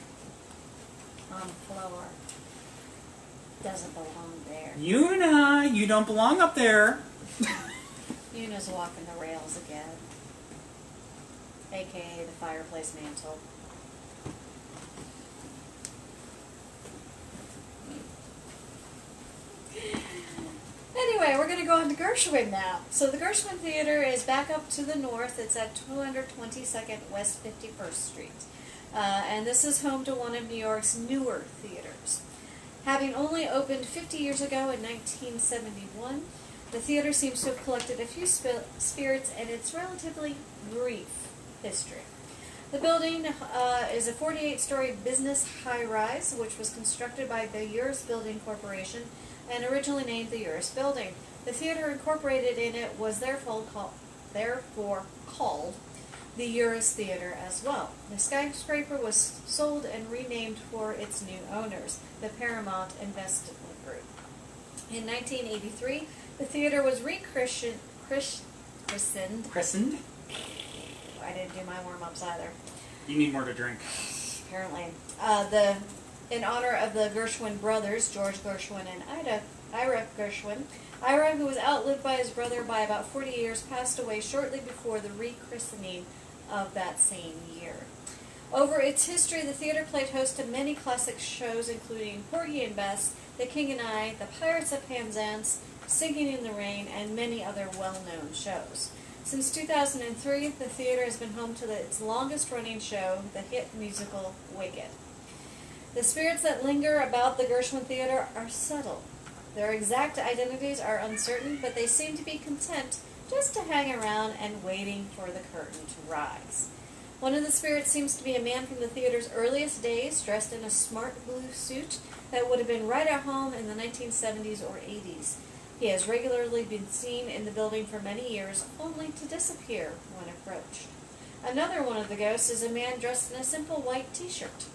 on the floor. Doesn't belong there. Una, you don't belong up there. Una's walking the rails again. AKA the fireplace mantle. Anyway, we're going to go on to Gershwin now. So the Gershwin Theater is back up to the north. It's at 222nd West 51st Street. And this is home to one of New York's newer theaters. Having only opened 50 years ago in 1971, the theater seems to have collected a few spirits in its relatively brief history. The building is a 48-story business high-rise, which was constructed by the Uris Building Corporation and originally named the Uris Building. The theater incorporated in it was therefore called the Uris Theater as well. The skyscraper was sold and renamed for its new owners, the Paramount Investment Group. In 1983, the theater was rechristened. Christened? I didn't do my warm-ups either. You need more to drink. Apparently. In honor of the Gershwin brothers, George Gershwin and Ira Gershwin. Ira, who was outlived by his brother by about 40 years, passed away shortly before the rechristening of that same year. Over its history, the theater played host to many classic shows, including Porgy and Bess, The King and I, The Pirates of Penzance, Singing in the Rain, and many other well-known shows. Since 2003, the theater has been home to its longest-running show, the hit musical Wicked. The spirits that linger about the Gershwin Theater are subtle. Their exact identities are uncertain, but they seem to be content just to hang around and waiting for the curtain to rise. One of the spirits seems to be a man from the theater's earliest days, dressed in a smart blue suit that would have been right at home in the 1970s or 80s. He has regularly been seen in the building for many years, only to disappear when approached. Another one of the ghosts is a man dressed in a simple white t-shirt.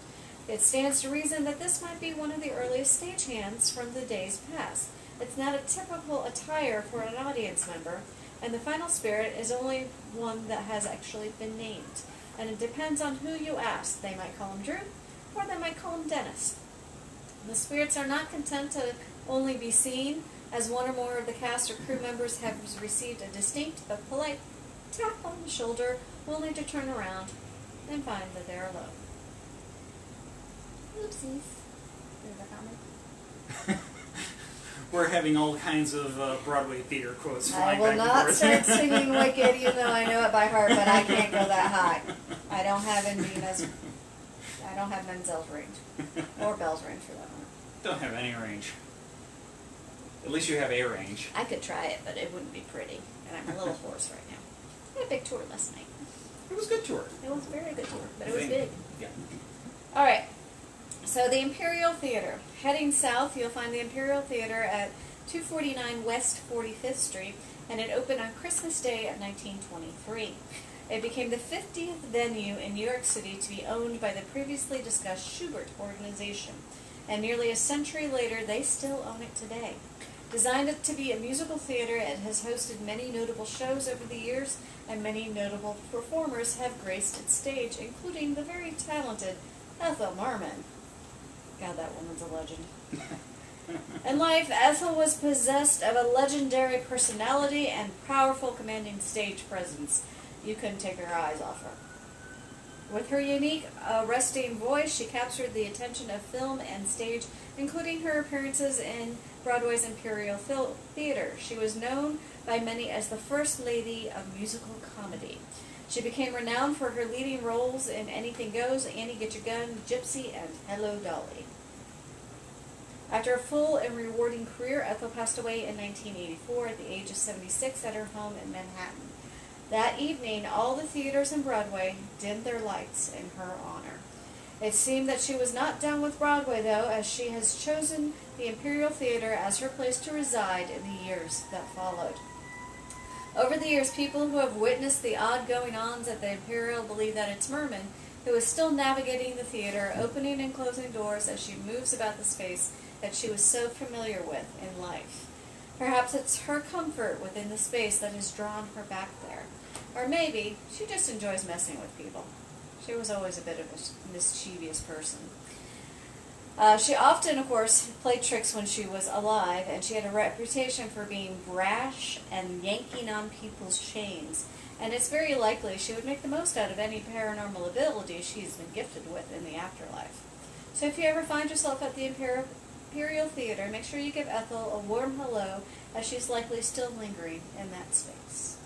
It stands to reason that this might be one of the earliest stagehands from the days past. It's not a typical attire for an audience member, And the final spirit is only one that has actually been named. And it depends on who you ask. They might call him Drew, or they might call him Dennis. The spirits are not content to only be seen, as one or more of the cast or crew members have received a distinct but polite tap on the shoulder, only to turn around and find that they're alone. Oopsies. There's a comment. We're having all kinds of Broadway theater quotes I flying will back and not forth. start singing Wicked, even though I know it by heart, but I can't go that high. I don't have I don't have Menzel's range. Or Bell's range for that one. Don't have any range. At least you have a range. I could try it, but it wouldn't be pretty. And I'm a little hoarse right now. I had a big tour last night. It was a good tour. It was a very good tour, but it was Thank- big. Yeah. All right. So the Imperial Theater. Heading south, you'll find the Imperial Theater at 249 West 45th Street, and it opened on Christmas Day of 1923. It became the 50th venue in New York City to be owned by the previously discussed Schubert organization, and nearly a century later, they still own it today. Designed to be a musical theater, it has hosted many notable shows over the years, and many notable performers have graced its stage, including the very talented Ethel Merman. God, that woman's a legend. In life, Ethel was possessed of a legendary personality and powerful, commanding stage presence. You couldn't take your eyes off her. With her unique, arresting voice, she captured the attention of film and stage, including her appearances in Broadway's Imperial Theater. She was known by many as the First Lady of musical comedy. She became renowned for her leading roles in Anything Goes, Annie Get Your Gun, Gypsy, and Hello, Dolly. After a full and rewarding career, Ethel passed away in 1984 at the age of 76 at her home in Manhattan. That evening, all the theaters in Broadway dimmed their lights in her honor. It seemed that she was not done with Broadway, though, as she has chosen the Imperial Theater as her place to reside in the years that followed. Over the years, people who have witnessed the odd going-ons at the Imperial believe that it's Merman who is still navigating the theater, opening and closing doors as she moves about the space that she was so familiar with in life. Perhaps it's her comfort within the space that has drawn her back there. Or maybe she just enjoys messing with people. She was always a bit of a mischievous person. She often, of course, played tricks when she was alive, and she had a reputation for being brash and yanking on people's chains. And it's very likely she would make the most out of any paranormal ability she's been gifted with in the afterlife. So if you ever find yourself at the Imperial Theater, make sure you give Ethel a warm hello, as she's likely still lingering in that space.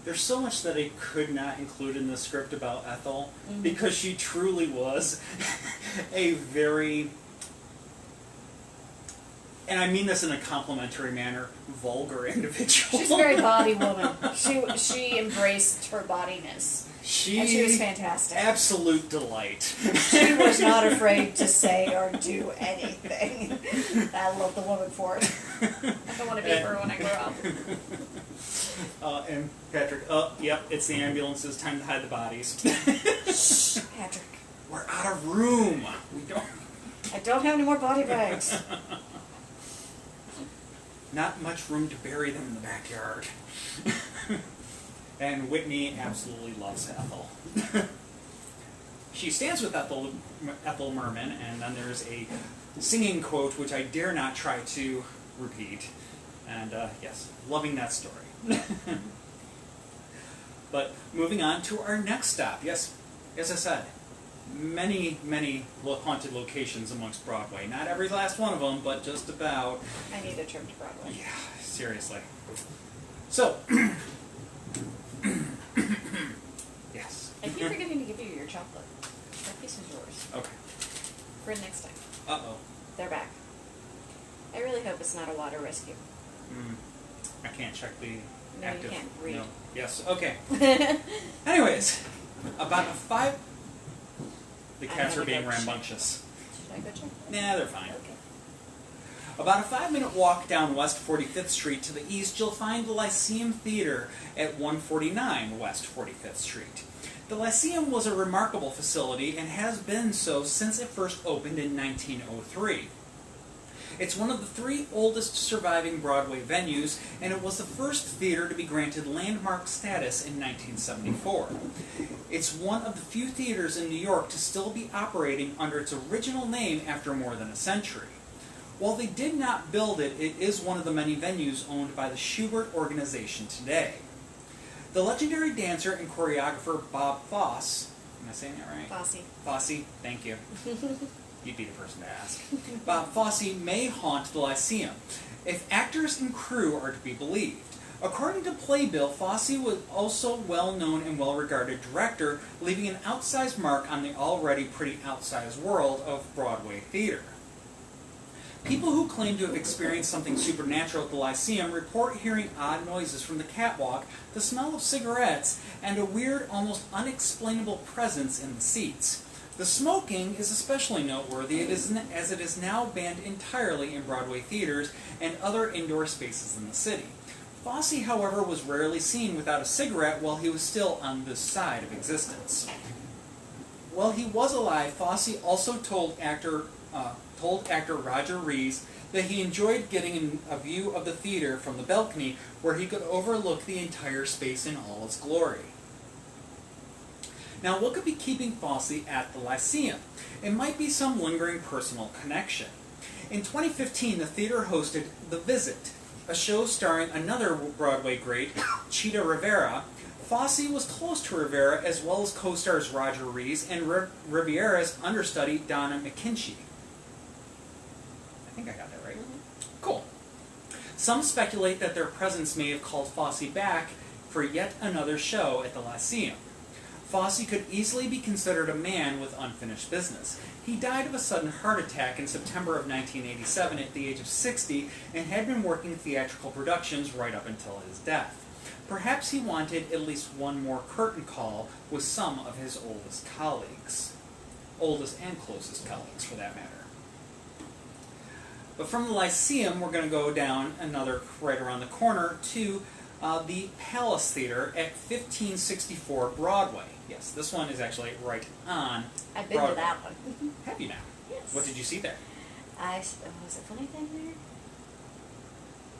There's so much that I could not include in the script about Ethel, because she truly was a very, and I mean this in a complimentary manner, vulgar individual. She's a very body woman. She embraced her bodiness. And she was fantastic. Absolute delight. She was not afraid to say or do anything. I love the woman for it. I want to be her when I grow up. And Patrick, yep, it's the ambulances, time to hide the bodies. Shh, Patrick. We're out of room. We don't. I don't have any more body bags. Not much room to bury them in the backyard. And Whitney absolutely loves Ethel. She stands with Ethel Merman, and then there's a singing quote which I dare not try to repeat. And yes, loving that story. But moving on to our next stop. Yes, as I said, many haunted locations amongst Broadway. Not every last one of them, but just about. I need a trip to Broadway. Yeah, seriously. So, yes. I keep forgetting to give you your chocolate. That piece is yours. Okay. For next time. Uh-oh. They're back. I really hope it's not a water rescue. I can't check the No, active. you can't read. No. Yes, okay. Anyways, about a 5... The I cats gotta are being go check. rambunctious. Should I go check? Nah, they're fine. Okay. About a 5-minute walk down West 45th Street to the east, you'll find the Lyceum Theater at 149 West 45th Street. The Lyceum was a remarkable facility and has been so since it first opened in 1903. It's one of the 3 oldest surviving Broadway venues, and it was the first theater to be granted landmark status in 1974. It's one of the few theaters in New York to still be operating under its original name after more than a century. While they did not build it, it is one of the many venues owned by the Schubert organization today. The legendary dancer and choreographer Bob Fosse, am I saying that right? Fosse, thank you. You'd be the person to ask. Bob Fosse may haunt the Lyceum, if actors and crew are to be believed. According to Playbill, Fosse was also a well-known and well-regarded director, leaving an outsized mark on the already pretty outsized world of Broadway theater. People who claim to have experienced something supernatural at the Lyceum report hearing odd noises from the catwalk, the smell of cigarettes, and a weird, almost unexplainable presence in the seats. The smoking is especially noteworthy as it is now banned entirely in Broadway theaters and other indoor spaces in the city. Fosse, however, was rarely seen without a cigarette while he was still on this side of existence. While he was alive, Fosse also told actor Rodgers that he enjoyed getting a view of the theater from the balcony where he could overlook the entire space in all its glory. Now, what could be keeping Fosse at the Lyceum? It might be some lingering personal connection. In 2015, the theater hosted The Visit, a show starring another Broadway great, Chita Rivera. Fosse was close to Rivera, as well as co-stars Rodgers and Rivera's understudy, Donna McKinchy. I think I got that right. Cool. Some speculate that their presence may have called Fosse back for yet another show at the Lyceum. Fosse could easily be considered a man with unfinished business. He died of a sudden heart attack in September of 1987 at the age of 60 and had been working theatrical productions right up until his death. Perhaps he wanted at least one more curtain call with some of his oldest colleagues. Oldest and closest colleagues, for that matter. But from the Lyceum, we're going to go down another right around the corner to the Palace Theater at 1564 Broadway. Yes, this one is actually right on I've been Broadway. to that one. Have you now? Yes. What did you see there? Was it Funny Thing there?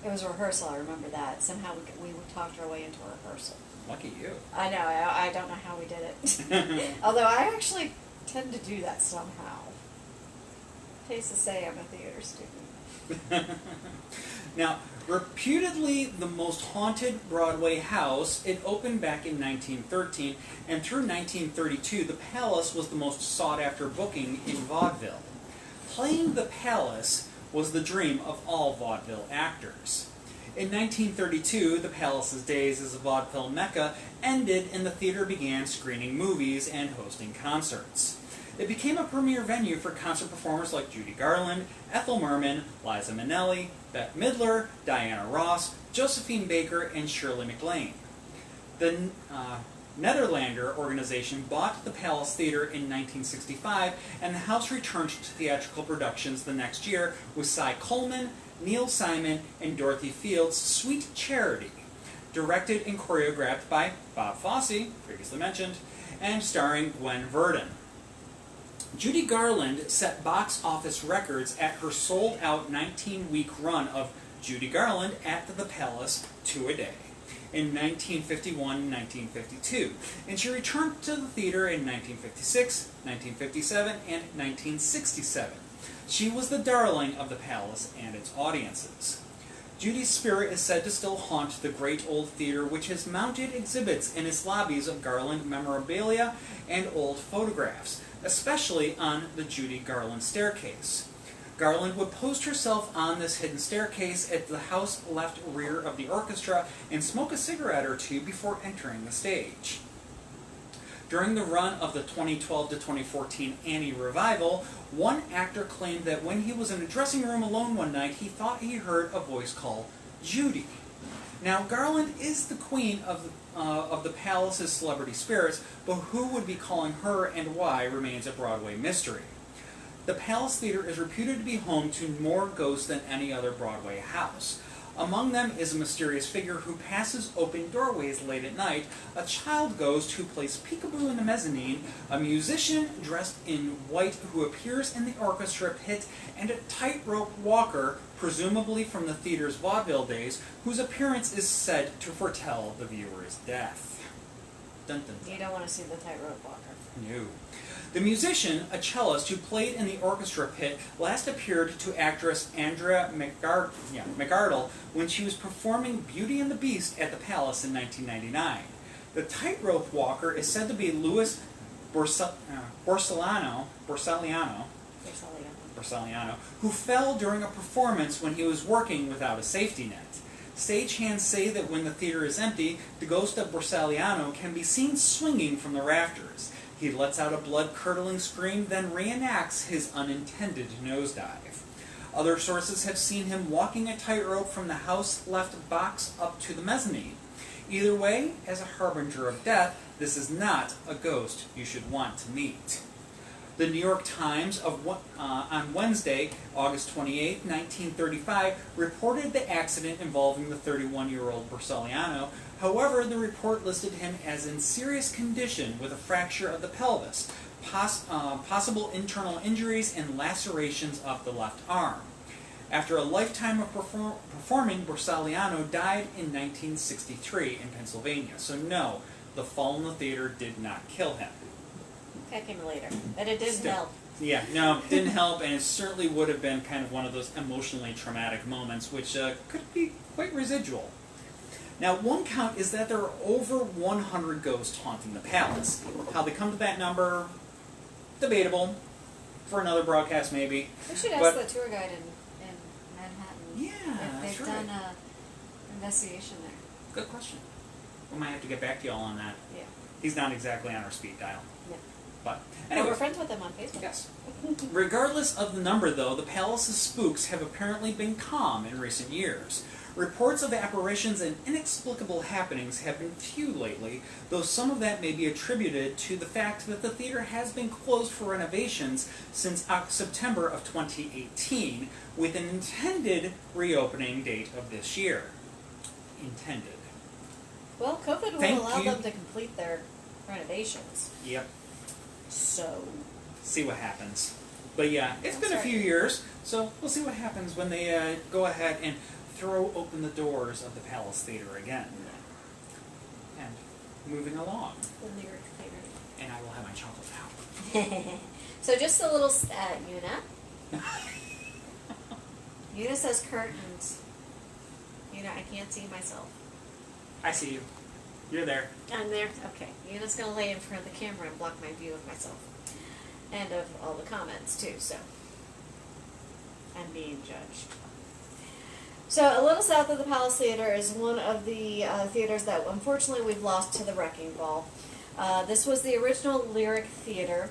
It was a rehearsal, I remember that. Somehow we talked our way into a rehearsal. Lucky you. I know, I don't know how we did it. Although I actually tend to do that somehow. Pays to say I'm a theater student. Now, reputedly the most haunted Broadway house, it opened back in 1913, and through 1932 the Palace was the most sought-after booking in vaudeville. Playing the Palace was the dream of all vaudeville actors. In 1932, the Palace's days as a vaudeville mecca ended and the theater began screening movies and hosting concerts. It became a premier venue for concert performers like Judy Garland, Ethel Merman, Liza Minnelli, Bette Midler, Diana Ross, Josephine Baker, and Shirley MacLaine. The Nederlander organization bought the Palace Theater in 1965, and the house returned to theatrical productions the next year with Cy Coleman, Neil Simon, and Dorothy Field's Sweet Charity, directed and choreographed by Bob Fosse, previously mentioned, and starring Gwen Verdon. Judy Garland set box office records at her sold-out 19-week run of Judy Garland at the Palace 2 a day in 1951 and 1952, and she returned to the theater in 1956, 1957, and 1967. She was the darling of the Palace and its audiences. Judy's spirit is said to still haunt the great old theater, which has mounted exhibits in its lobbies of Garland memorabilia and old photographs, especially on the Judy Garland staircase. Garland would post herself on this hidden staircase at the house left rear of the orchestra and smoke a cigarette or two before entering the stage. During the run of the 2012 to 2014 Annie revival, one actor claimed that when he was in a dressing room alone one night, he thought he heard a voice call, Judy. Now, Garland is the queen of the Palace's celebrity spirits, but who would be calling her and why remains a Broadway mystery. The Palace Theater is reputed to be home to more ghosts than any other Broadway house. Among them is a mysterious figure who passes open doorways late at night, a child ghost who plays peekaboo in the mezzanine, a musician dressed in white who appears in the orchestra pit, and a tightrope walker, presumably from the theater's vaudeville days, whose appearance is said to foretell the viewer's death. Dun, dun, dun. You don't want to see the tightrope walker. No. The musician, a cellist who played in the orchestra pit, last appeared to actress Andrea McArdle when she was performing Beauty and the Beast at the Palace in 1999. The tightrope walker is said to be Louis Borsellino, who fell during a performance when he was working without a safety net. Stagehands say that when the theater is empty, the ghost of Borsellino can be seen swinging from the rafters. He lets out a blood-curdling scream, then reenacts his unintended nosedive. Other sources have seen him walking a tightrope from the house-left box up to the mezzanine. Either way, as a harbinger of death, this is not a ghost you should want to meet. The New York Times on Wednesday, August 28, 1935, reported the accident involving the 31-year-old Borsellino. However, the report listed him as in serious condition with a fracture of the pelvis, possible internal injuries, and lacerations of the left arm. After a lifetime of performing, Borsellino died in 1963 in Pennsylvania. So no, the fall in the theater did not kill him. That came later, but it didn't help. Yeah, no, it didn't help, and it certainly would have been kind of one of those emotionally traumatic moments, which could be quite residual. Now, one count is that there are over 100 ghosts haunting the palace. How they come to that number, debatable. For another broadcast, maybe. We should ask the tour guide in Manhattan Yeah, if they've done an investigation there. Good question. We might have to get back to y'all on that. Yeah. He's not exactly on our speed dial. No. But Anyway, anyway, we're friends with them on Facebook. yes. Regardless of the number, though, the palace's spooks have apparently been calm in recent years. Reports of apparitions and inexplicable happenings have been few lately, though some of that may be attributed to the fact that the theater has been closed for renovations since September of 2018, with an intended reopening date of this year. Intended. Well, COVID will Thank allow you. them to complete their renovations. Yep. So, See what happens. But yeah, it's That's been a right. few years, so we'll see what happens when they go ahead and throw open the doors of the Palace Theater again. And moving along. the lyric theater. And I will have my chocolate now. So just a little, Una. Una says curtains. Una, I can't see myself. I see you. You're there. I'm there. Okay. Una's going to lay in front of the camera and block my view of myself. And of all the comments, too, so. I'm being judged. So, a little south of the Palace Theater is one of the theaters that, unfortunately, we've lost to the wrecking ball. This was the original Lyric Theater,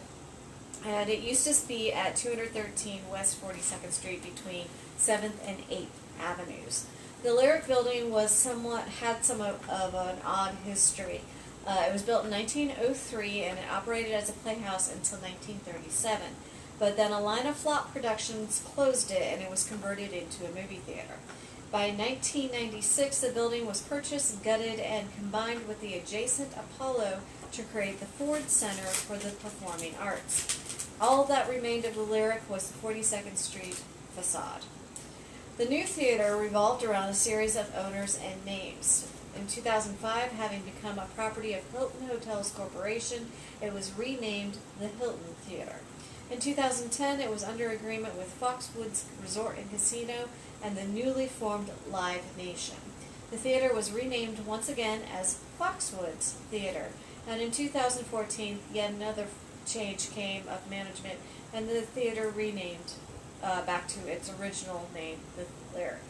and it used to be at 213 West 42nd Street between 7th and 8th Avenues. The Lyric building had some of an odd history. It was built in 1903 and it operated as a playhouse until 1937. But then a line of flop productions closed it and it was converted into a movie theater. By 1996, the building was purchased, gutted, and combined with the adjacent Apollo to create the Ford Center for the Performing Arts. All that remained of the Lyric was the 42nd Street facade. The new theater revolved around a series of owners and names. In 2005, having become a property of Hilton Hotels Corporation, it was renamed the Hilton Theater. In 2010, it was under agreement with Foxwoods Resort and Casino and the newly formed Live Nation. The theater was renamed once again as Foxwoods Theater, and in 2014, yet another change came of management, and the theater renamed back to its original name, the Lyric.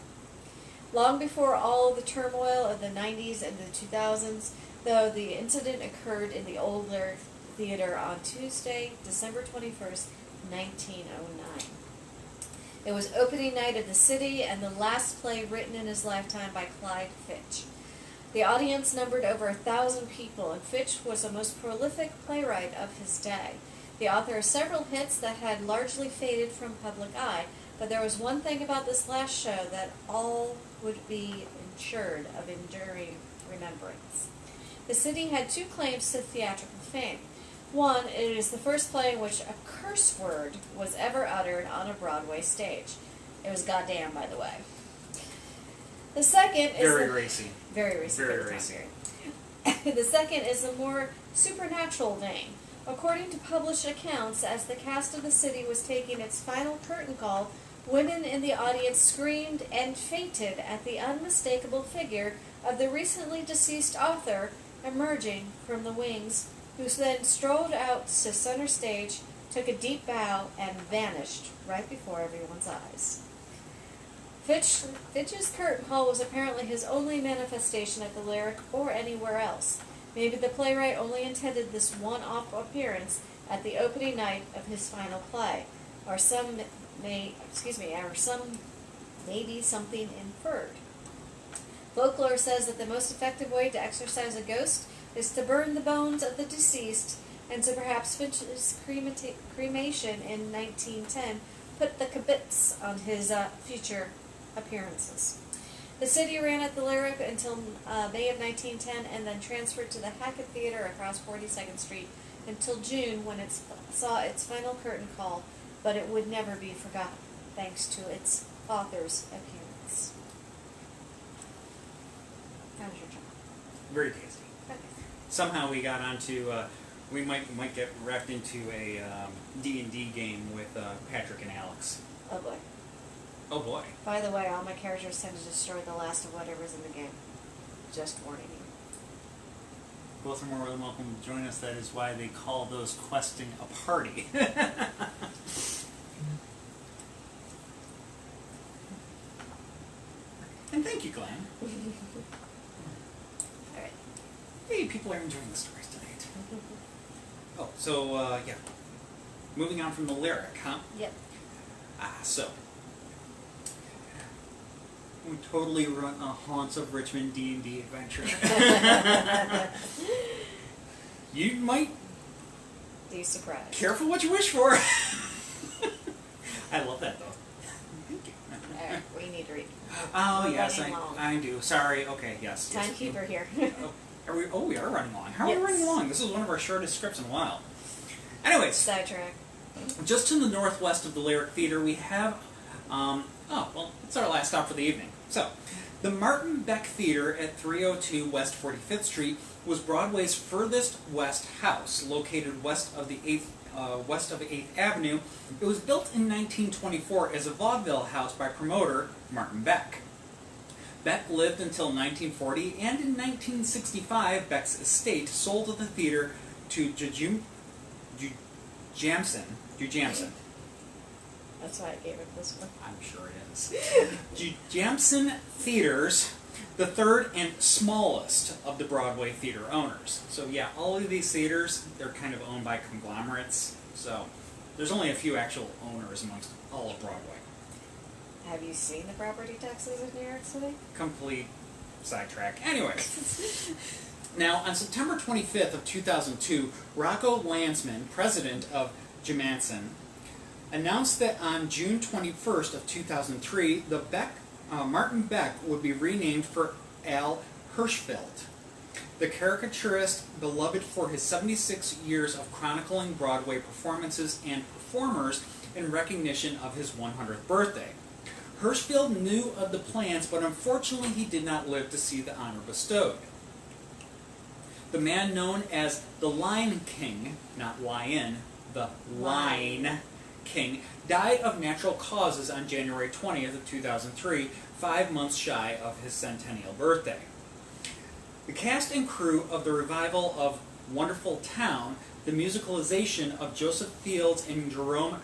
Long before all the turmoil of the 90s and the 2000s, though, the incident occurred in the old Lyric Theater on Tuesday, December 21st, 1909. It was opening night of the city and the last play written in his lifetime by Clyde Fitch. The audience numbered over 1,000 people, and Fitch was the most prolific playwright of his day. The author of several hits that had largely faded from public eye, but there was one thing about this last show that all would be ensured of enduring remembrance. The city had two claims to theatrical fame. One, it is the first play in which a curse word was ever uttered on a Broadway stage. It was goddamn, by the way. The second is Very racy. very racy. Very for the time racy. period. The second is a more supernatural vein. According to published accounts, as the cast of the city was taking its final curtain call, women in the audience screamed and fainted at the unmistakable figure of the recently deceased author emerging from the wings, who then strolled out to center stage, took a deep bow, and vanished right before everyone's eyes. Fitch's curtain call was apparently his only manifestation at the Lyric or anywhere else. Maybe the playwright only intended this one-off appearance at the opening night of his final play, or maybe something inferred. Folklore says that the most effective way to exorcise a ghost is to burn the bones of the deceased, and so perhaps Finch's cremation in 1910 put the kibitz on his future appearances. The city ran at the Lyric until May of 1910 and then transferred to the Hackett Theater across 42nd Street until June when it saw its final curtain call, but it would never be forgotten thanks to its author's appearance. How was your job? Very tasty. Okay. Somehow we got onto, we might get wrapped into a D&D game with Patrick and Alex. Oh boy. Oh boy. By the way, all my characters tend to destroy the last of whatever's in the game. Just warning you. Both are more than welcome to join us. That is why they call those questing a party. And thank you, Glenn. Alright. Hey, people are enjoying the stories tonight. Oh, so, yeah. Moving on from the Lyric, huh? Yep. So. We totally run a Haunts of Richmond D&D adventure. You might Be surprised. careful what you wish for. I love that, though. Thank you. Alright, we need to read. Oh, We're yes, running long. I do. Sorry. Okay, yes. yes. Timekeeper here. We are running long. How are we Yes. running long? This is one of our shortest scripts in a while. Anyways, Sidetrack. just to the northwest of the Lyric Theater, we have, it's our last stop for the evening. So, the Martin Beck Theater at 302 West 45th Street was Broadway's furthest west house, located west of 8th Avenue. It was built in 1924 as a vaudeville house by promoter Martin Beck. Beck lived until 1940, and in 1965, Beck's estate sold the theater to Jamson. That's why I gave it this one. I'm sure it is. Jamson Theaters, the third and smallest of the Broadway theater owners. So yeah, all of these theaters, they're kind of owned by conglomerates. So there's only a few actual owners amongst all of Broadway. Have you seen the property taxes in New York City? Complete sidetrack. Anyways. Now, on September 25th of 2002, Rocco Landsman, president of Jamson, announced that on June 21st of 2003, the Martin Beck would be renamed for Al Hirschfeld, the caricaturist beloved for his 76 years of chronicling Broadway performances and performers in recognition of his 100th birthday. Hirschfeld knew of the plans, but unfortunately he did not live to see the honor bestowed. The man known as the Line King, not Lion, the Line King, died of natural causes on January 20th of 2003, 5 months shy of his centennial birthday. The cast and crew of the revival of Wonderful Town, the musicalization of Joseph Fields and Jerome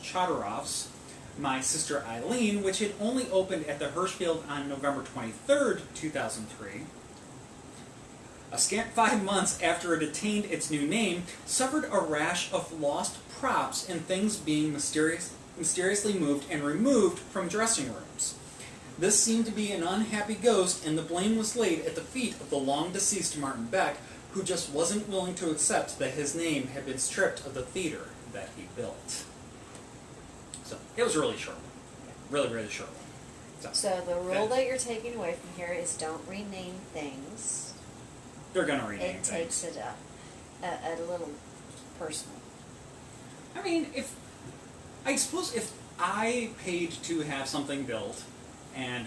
Chodorov's My Sister Eileen, which had only opened at the Hirschfeld on November 23rd, 2003, a scant 5 months after it attained its new name, suffered a rash of lost props and things being mysteriously moved and removed from dressing rooms. This seemed to be an unhappy ghost, and the blame was laid at the feet of the long-deceased Martin Beck, who just wasn't willing to accept that his name had been stripped of the theater that he built. So, it was a really short one. Really, really short one. So the rule Okay. that you're taking away from here is don't rename things. They're gonna rename It things. takes it a little personal. I mean, I suppose if I paid to have something built and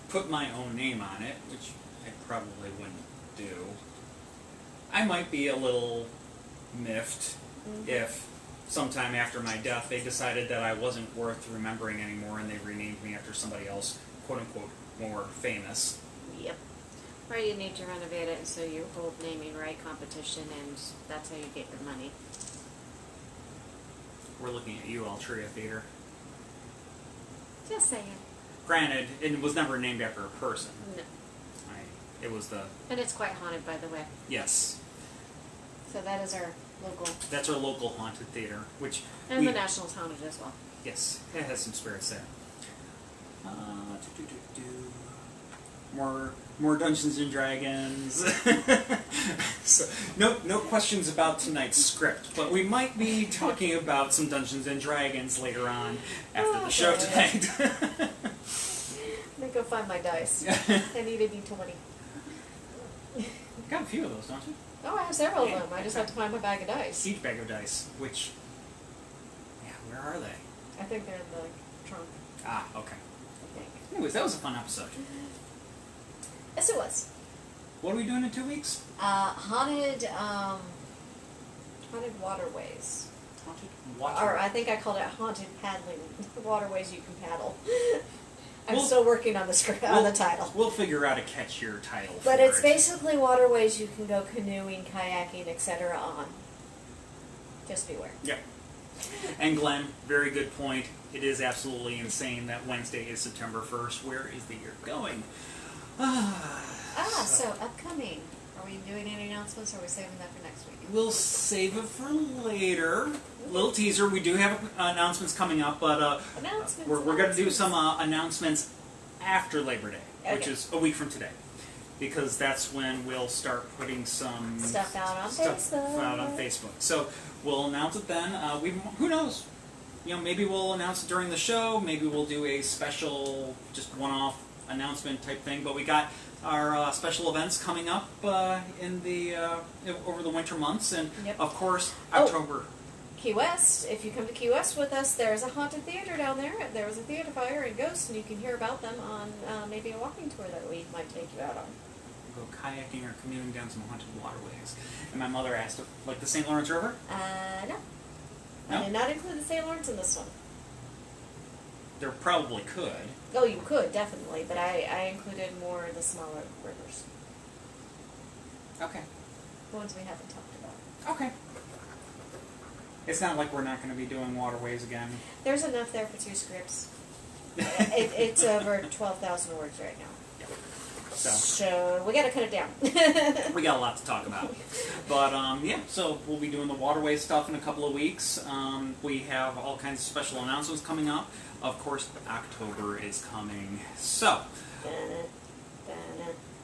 put my own name on it, which I probably wouldn't do, I might be a little miffed if sometime after my death they decided that I wasn't worth remembering anymore and they renamed me after somebody else, quote unquote, more famous. Yep. Or you need to renovate it so you hold naming right competition, and that's how you get your money. We're looking at you, Altria Theater. Just saying. Granted, it was never named after a person. No. It was the, And it's quite haunted, by the way. yes, So that is our local. that's our local haunted theater, which And we, the National's haunted as well. yes, it has some spirits there. More Dungeons and Dragons. So, no questions about tonight's script, but we might be talking about some Dungeons and Dragons later on after the show Okay. tonight. Let me go find my dice. I need a D20. Got a few of those, don't you? Oh, I have several Yeah. of them. I just have to find my bag of dice. Each bag of dice, which, yeah, where are they? I think they're in the trunk. Ah, okay. I think. Anyways, that was a fun episode. Yes, it was. What are we doing in 2 weeks? Haunted waterways. Haunted Or water. I think I called it haunted paddling waterways you can paddle. I'm Well- still working on the script, on the title. We'll figure out a catchier title But for it's it. basically waterways you can go canoeing, kayaking, etc. on. Just beware. Yep. And Glenn, very good point. It is absolutely insane that Wednesday is September 1st. Where is the year going? So upcoming. Are we doing any announcements, or are we saving that for next week? We'll save it for later. Little teaser. We do have announcements coming up, but Announcements. we're going to do announcements. some announcements after Labor Day, which Okay. is a week from today, because that's when we'll start putting some Stuff out on stuff Facebook. out on Facebook. So we'll announce it then. Who knows? You know, maybe we'll announce it during the show. Maybe we'll do a special, just one-off announcement type thing. But we got our special events coming up in the over the winter months, and Yep. of course Oh. October. Key West. If you come to Key West with us, there's a haunted theater down there. There was a theater fire and ghosts, and you can hear about them on maybe a walking tour that we might take you out on. Go kayaking or canoeing down some haunted waterways. And my mother asked, like the St. Lawrence River? No. No? I did not include the St. Lawrence in this one. There probably could. Oh, you could, definitely, but I included more of the smaller rivers. Okay. The ones we haven't talked about. Okay. It's not like we're not going to be doing waterways again. There's enough there for 2 scripts. It's over 12,000 words right now. So we gotta cut it down. We got a lot to talk about. But yeah, so we'll be doing the waterway stuff in a couple of weeks. We have all kinds of special announcements coming up. Of course, October is coming. So,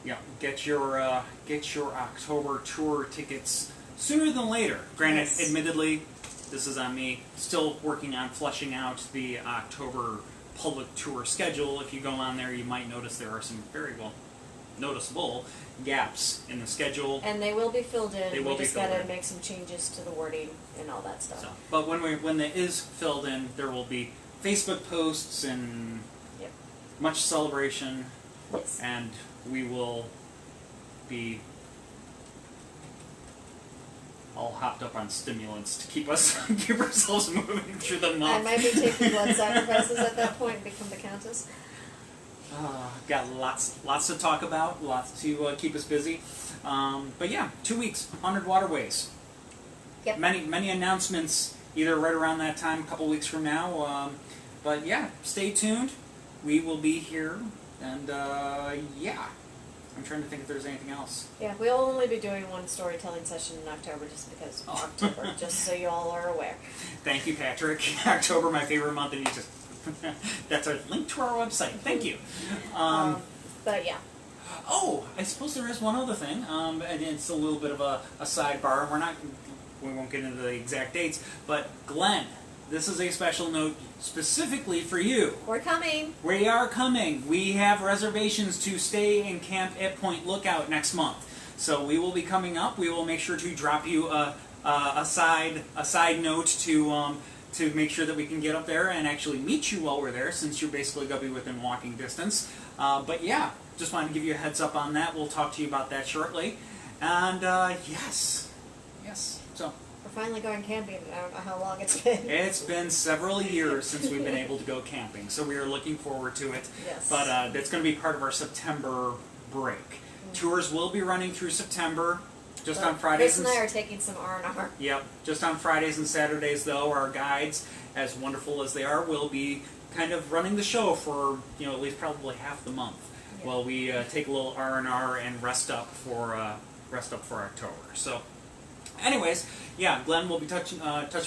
yeah, get your October tour tickets sooner than later. Granted, Yes. admittedly, this is on me. Still working on fleshing out the October public tour schedule. If you go on there, you might notice there are some very noticeable gaps in the schedule. And they will be filled in. They will we be just filled gotta in. make some changes to the wording and all that stuff. So, but when it is filled in, there will be Facebook posts and Yep. much celebration, Yes. and we will be all hopped up on stimulants to keep ourselves moving through the I month. might be taking blood sacrifices at that point and become the Countess. Got lots to talk about, lots to keep us busy. But yeah, 2 weeks, 100 Waterways. Yep. Many announcements, either right around that time, a couple weeks from now. But yeah, stay tuned. We will be here, and yeah, I'm trying to think if there's anything else. Yeah, we'll only be doing one storytelling session in October just because October, just so you all are aware. Thank you, Patrick. October, my favorite month, and you just that's a link to our website. Thank you. But yeah. Oh, I suppose there is one other thing, and it's a little bit of a sidebar. We won't get into the exact dates, but Glenn, this is a special note specifically for you. We're coming. We are coming. We have reservations to stay and camp at Point Lookout next month. So we will be coming up. We will make sure to drop you a side note to make sure that we can get up there and actually meet you while we're there, since you're basically going to be within walking distance. But yeah, just wanted to give you a heads up on that. We'll talk to you about that shortly. And yes. So We're finally going camping. I don't know how long it's been. it's been several years since we've been able to go camping, so we are looking forward to it. Yes. But that's going to be part of our September break. Tours will be running through September, just on Fridays. Chris and I are taking some R&R. Yep, just on Fridays and Saturdays, though, our guides, as wonderful as they are, will be kind of running the show for at least probably half the month, while we take a little R&R and rest up for October. So, anyways, yeah, Glenn will be touching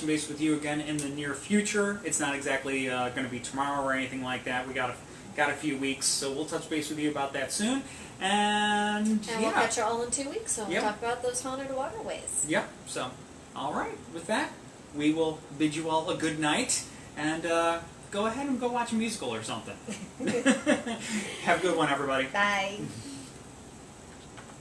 base with you again in the near future. It's not exactly going to be tomorrow or anything like that. We got a few weeks, so we'll touch base with you about that soon. And we'll catch you all in 2 weeks, so we'll Yep. talk about those haunted waterways. Yep. So, all right. With that, we will bid you all a good night, and go ahead and go watch a musical or something. Have a good one, everybody. Bye.